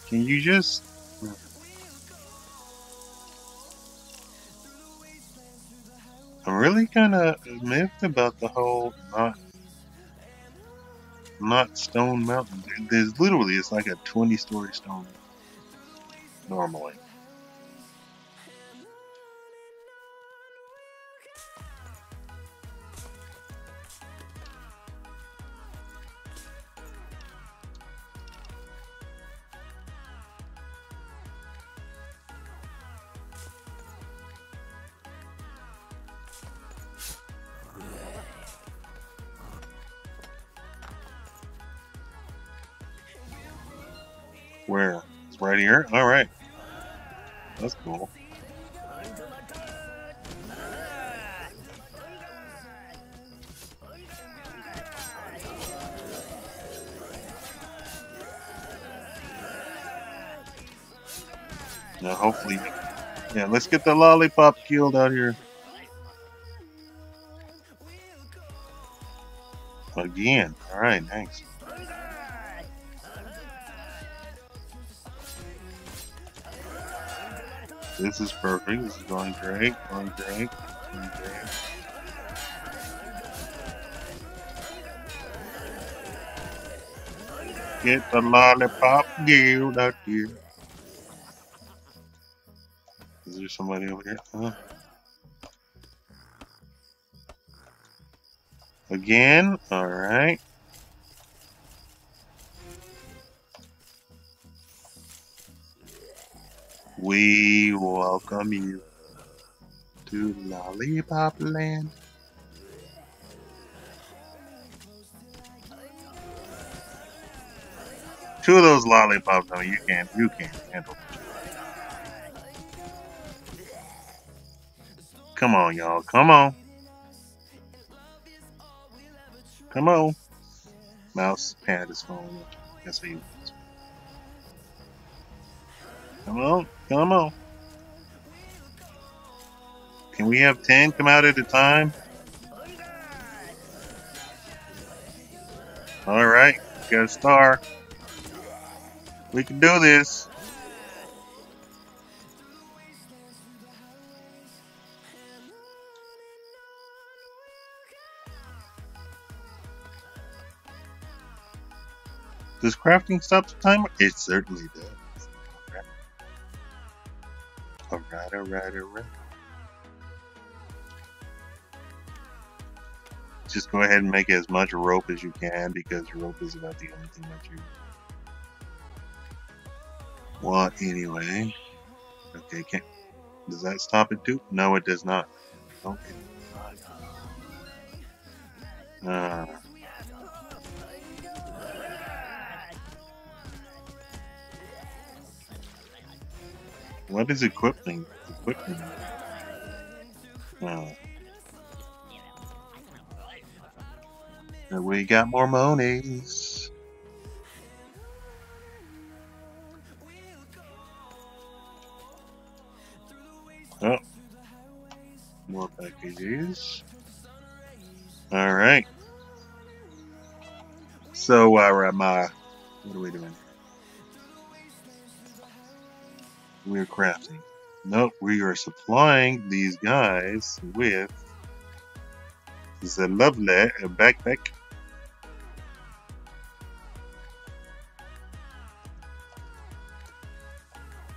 Can you just I'm really kind of miffed about the whole not stone mountain. There's literally it's like a 20-story stone normally. Where? It's right here? Alright. That's cool. Now hopefully, yeah, let's get the lollipop killed out here. Again. Alright, thanks. This is perfect. This is going great. Going great. Going great. Get the lollipop killed out here. Is there somebody over here? Huh? Again? Alright. We welcome you to Lollipop Land. Two of those lollipops, I mean, you can't handle. Come on, y'all. Come on. Come on. Mouse pad is falling off. That's how you. Come on. Come on. Can we have 10 come out at a time? Alright. Got a star. We can do this. Does crafting stop the timer? It certainly does. Alright, alright, alright. Just go ahead and make as much rope as you can because rope is about the only thing that you want anyway. Okay, does that stop it too? No, it does not. Okay. What is equipping? We got more monies. Oh, more packages. All right. So, what are we doing? We're crafting. Nope, we are supplying these guys with the lovely backpack.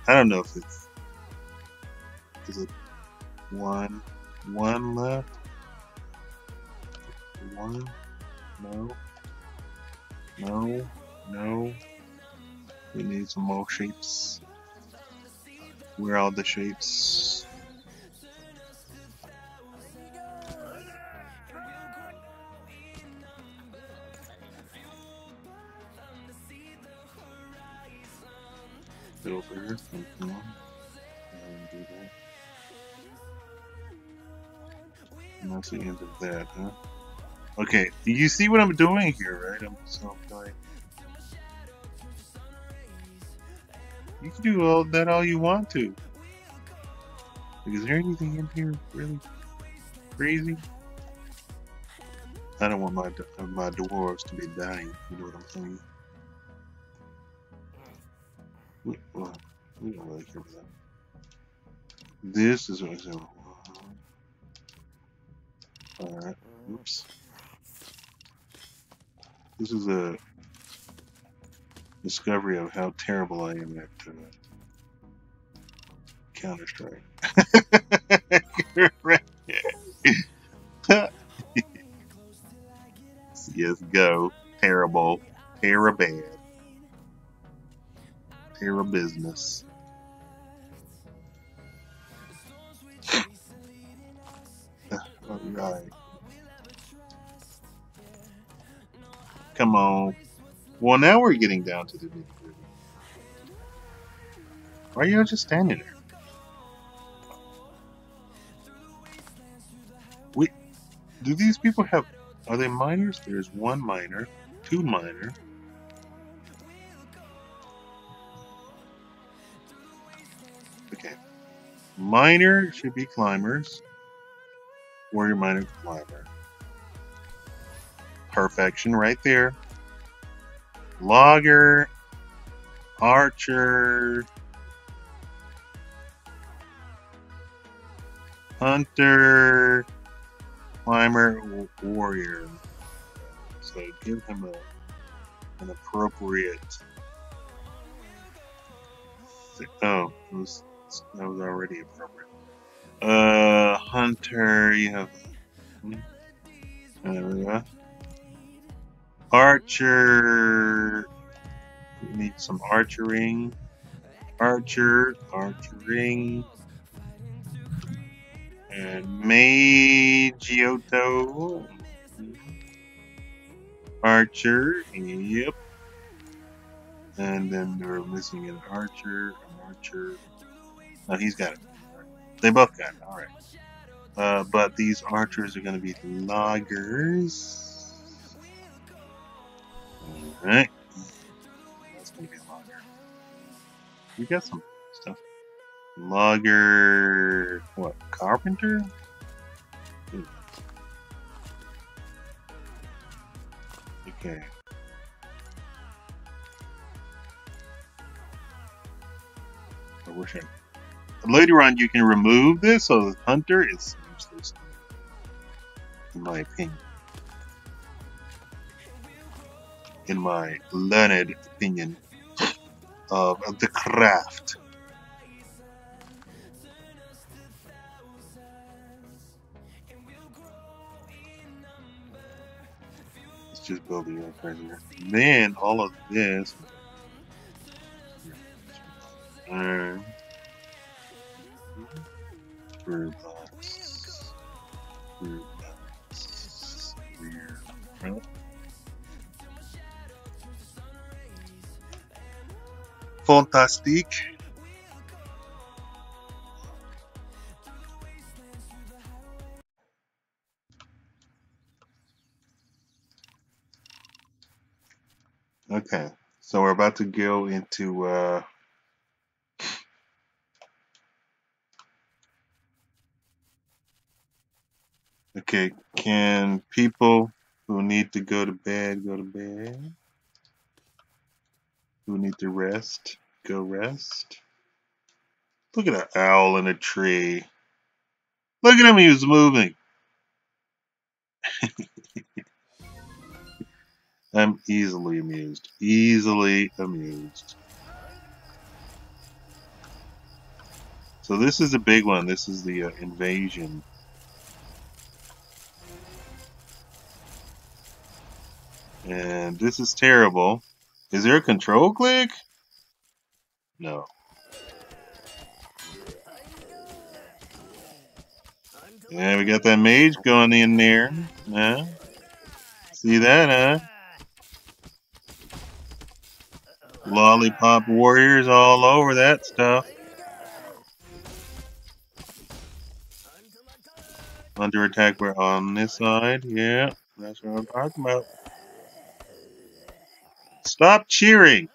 I don't know if it's. Is it one left? One? No. We need some more shapes. Where are all the shapes? Over here. Come on. Do that. And that's the end of that, huh? Okay, you see what I'm doing here, right? I'm like, you can do all you want to. Like, is there anything in here really crazy? I don't want my dwarves to be dying. You know what I'm saying? We don't really care for that. This is what I'm. Alright. Oops. This is a discovery of how terrible I am at Counter-Strike. Yes, go. Terrible. Terra-bad. Terra-business. Alright. Come on. Well, now we're getting down to the nitty-gritty. Why are you just standing there? Wait, do these people have... Are they miners? There's one miner, two miner. Okay. Miner should be climbers. Warrior, miner, climber. Perfection right there. Logger, archer, hunter, climber, warrior. So give him an appropriate... Oh, that was already appropriate. Hunter, you have... There we go. Archer, we need some archering. Archering. And Magioto. Archer, yep. And then we're missing an archer. No, he's got it. They both got it, alright. But these archers are going to be loggers. Alright. That's going to be a logger. We got some stuff. Logger. What? Carpenter? Ooh. Okay. I wish I. Later on, you can remove this, so the hunter is useless, in my opinion. In my learned opinion of the craft. Let's just build the earth right here. Then all of this. Brew box. Fantastic. Okay, so we're about to go into okay, can people who need to go to bed go to bed? Who need to rest, go rest. Look at that owl in a tree. Look at him, he was moving. I'm easily amused. Easily amused. So this is a big one. This is the invasion. And this is terrible. Is there a control click? No. Yeah, we got that mage going in there. Huh? See that, huh? Lollipop warriors all over that stuff. Under attack, we're on this side. Yeah, that's what I'm talking about. Stop cheering.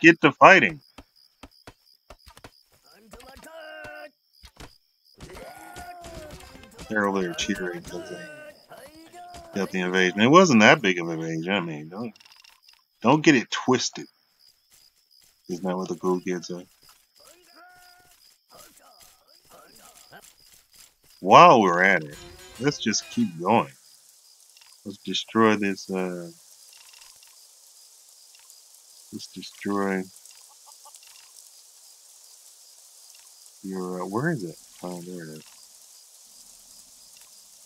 Get to fighting. They're over there cheering because they got the invasion. It wasn't that big of an invasion. I mean, don't get it twisted. Isn't that what the cool kids say? While we're at it, let's just keep going. Let's destroy this. Let's destroy your. Where is it? Oh, there it is.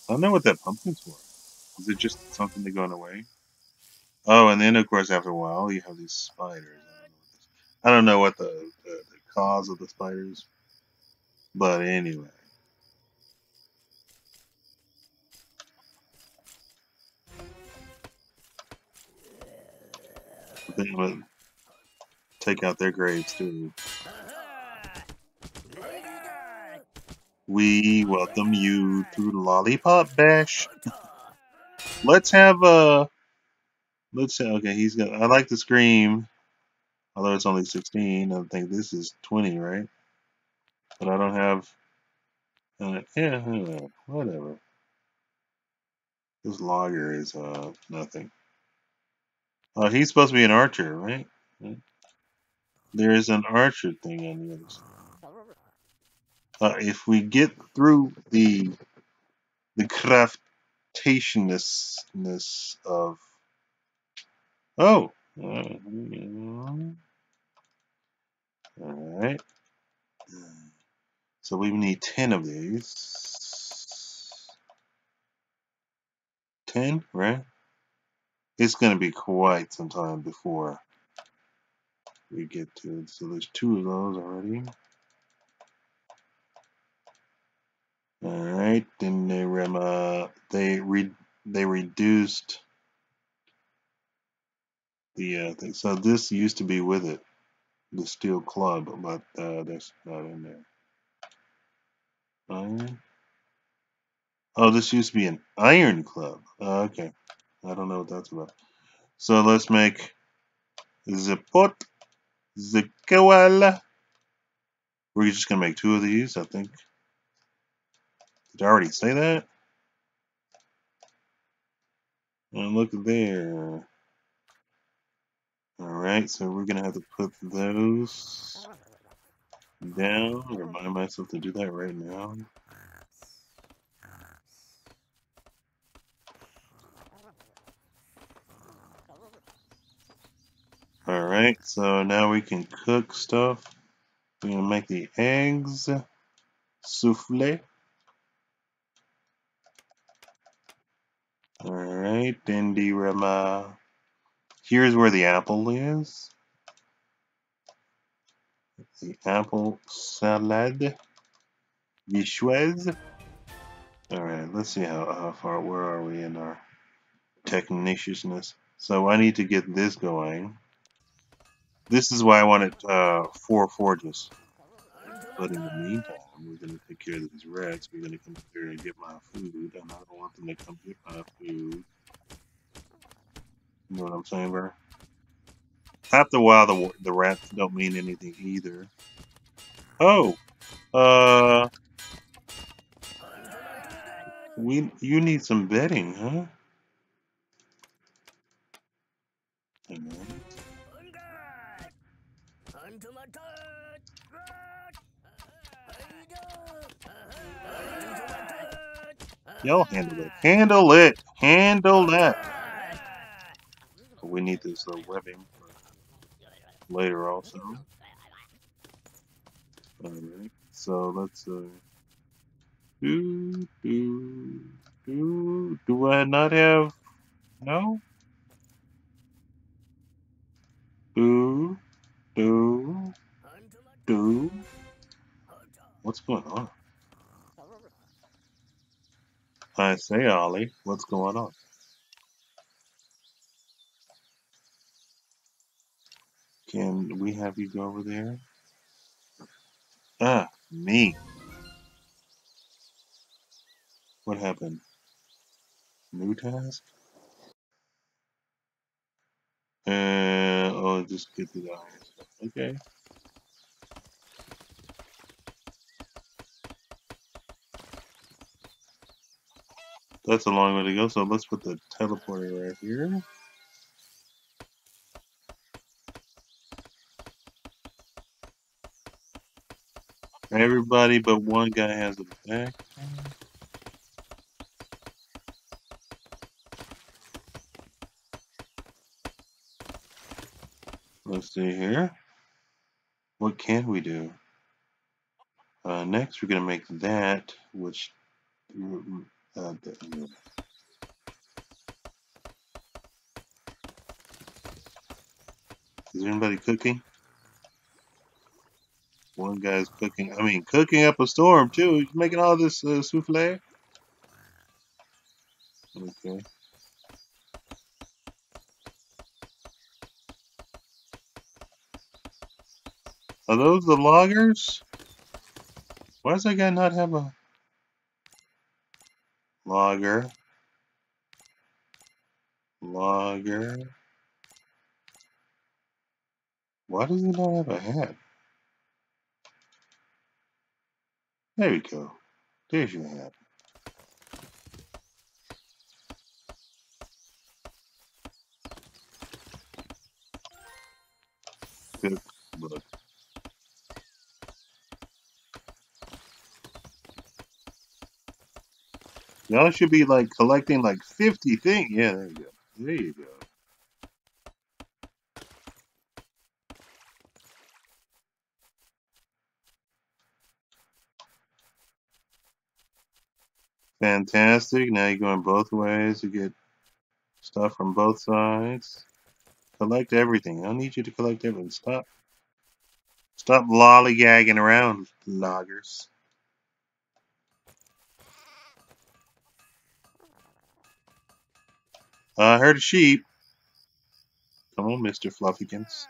I don't know what that pumpkin's for. Is it just something to go away? Oh, and then of course after a while you have these spiders. I don't know what the cause of the spiders, but anyway. But take out their graves too. We welcome you to Lollipop Bash. Let's have a. Let's say, okay, he's got. I like the scream, although it's only 16. I think this is 20, right? But I don't have. Yeah, whatever. This logger is nothing. He's supposed to be an archer, right? There is an archer thing on the other side. If we get through the craftatiousness of. Oh. All right. So we need 10 of these. 10, right? It's going to be quite some time before we get to it. So there's 2 of those already. All right. Then they reduced the thing. So this used to be with it, the steel club, but that's not in there. Iron. Oh, this used to be an iron club. Okay. I don't know what that's about. So let's make the pot, the koala. We're just going to make 2 of these, I think. Did I already say that? And look there. Alright, so we're going to have to put those down. Remind myself to do that right now. Alright, so now we can cook stuff. We're going to make the eggs souffle. Alright, then here's where the apple is. The apple salad. Vichouez. Alright, let's see how far, where are we in our techniciousness. So I need to get this going. This is why I wanted 4 forges. But in the meantime, we're going to take care of these rats. We're going to come here and get my food, and I don't want them to come get my food. You know what I'm saying, bro? After a while, the rats don't mean anything either. Oh, you need some bedding, huh? Hang on. Y'all handle it. Handle it. Handle that. We need this webbing for later also. Alright, so let's do I not have no? Do do what's going on? I say, Ollie, what's going on? Can we have you go over there? Ah, me. What happened? New task? Oh, just get to the iron stuff. Okay. That's a long way to go, so let's put the teleporter right here. Everybody but one guy has a back. Let's see here. What can we do? Next, we're going to make that, which... is anybody cooking? One guy's cooking. I mean, cooking up a storm, too. He's making all this souffle. Okay. Are those the loggers? Why does that guy not have a... Logger. Logger. Why does he not have a hat? There we go. There's your hat. Good look. Y'all should be like collecting like 50 things. Yeah, there you go. There you go. Fantastic. Now you're going both ways to get stuff from both sides. Collect everything. I don't need you to collect everything. Stop. Stop lollygagging around, loggers. I heard a sheep. Come on, Mr. Fluffykins.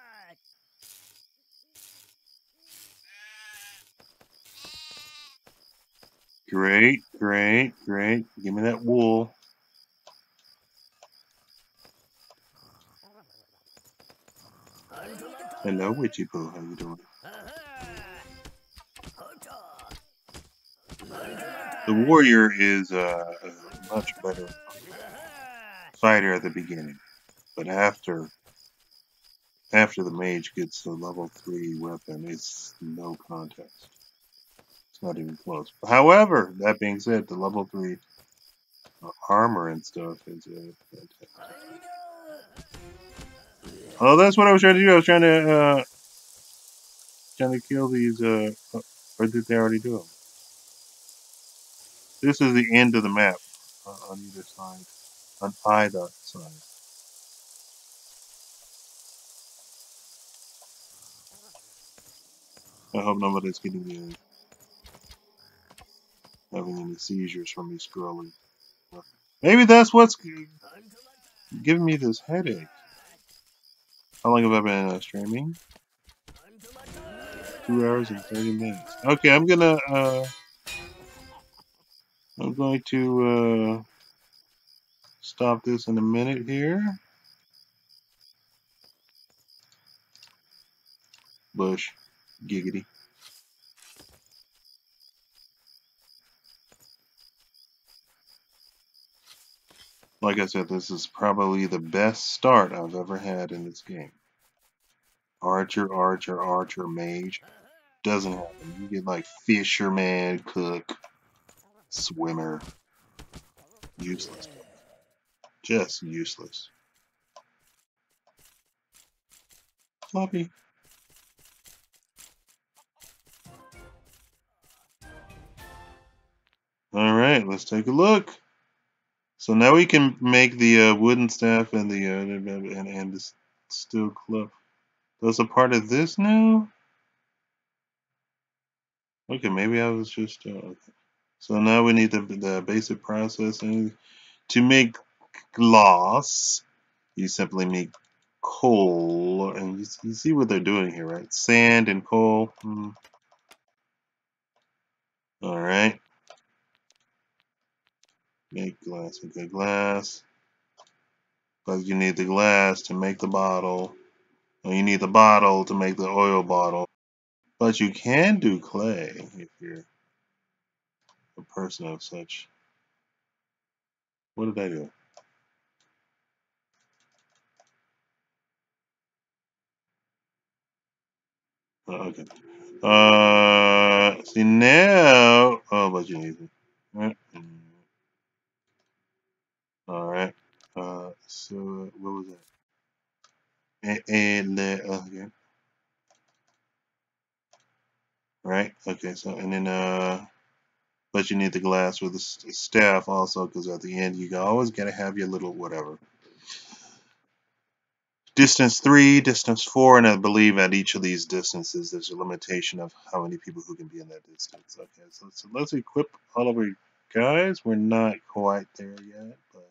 Great, great, great. Give me that wool. Hello, Witchy Poo. How you doing? The warrior is a much better fighter at the beginning, but after the mage gets the level 3 weapon, it's no contest. It's not even close. However, that being said, the level 3 armor and stuff is fantastic. Oh, that's what I was trying to do. I was trying to kill these. Or did they already do them? This is the end of the map on either side, on either side. I hope nobody's having any seizures from me scrolling. Maybe that's what's giving me this headache. How long have I been streaming? 2 hours and 30 minutes. Okay, I'm going to stop this in a minute here. Bush, giggity. Like I said, this is probably the best start I've ever had in this game. Archer, archer, archer, mage. Doesn't happen. You get like fisherman, cook, swimmer. Useless. Just useless. Floppy. Alright, let's take a look. So now we can make the wooden staff and the steel club. Those are part of this now? Okay, maybe I was just okay. So now we need the basic processing to make glass. You simply make coal, and you see what they're doing here, right? Sand and coal. All right. Make glass. Okay, glass. But you need the glass to make the bottle. Or you need the bottle to make the oil bottle. But you can do clay if you're a person of such. What did I do? Oh, okay. See now. Oh, but you need it. All right. So what was that? Okay. Right. Okay. So and then but you need the glass with the staff also, because at the end you always gotta have your little whatever. Distance 3, distance 4, and I believe at each of these distances there's a limitation of how many people who can be in that distance. Okay, so let's equip all of our guys. We're not quite there yet, but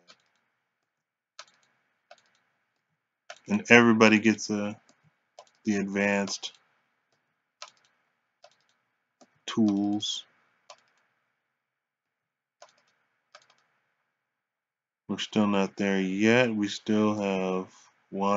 and everybody gets the advanced tools. We're still not there yet. We still have one.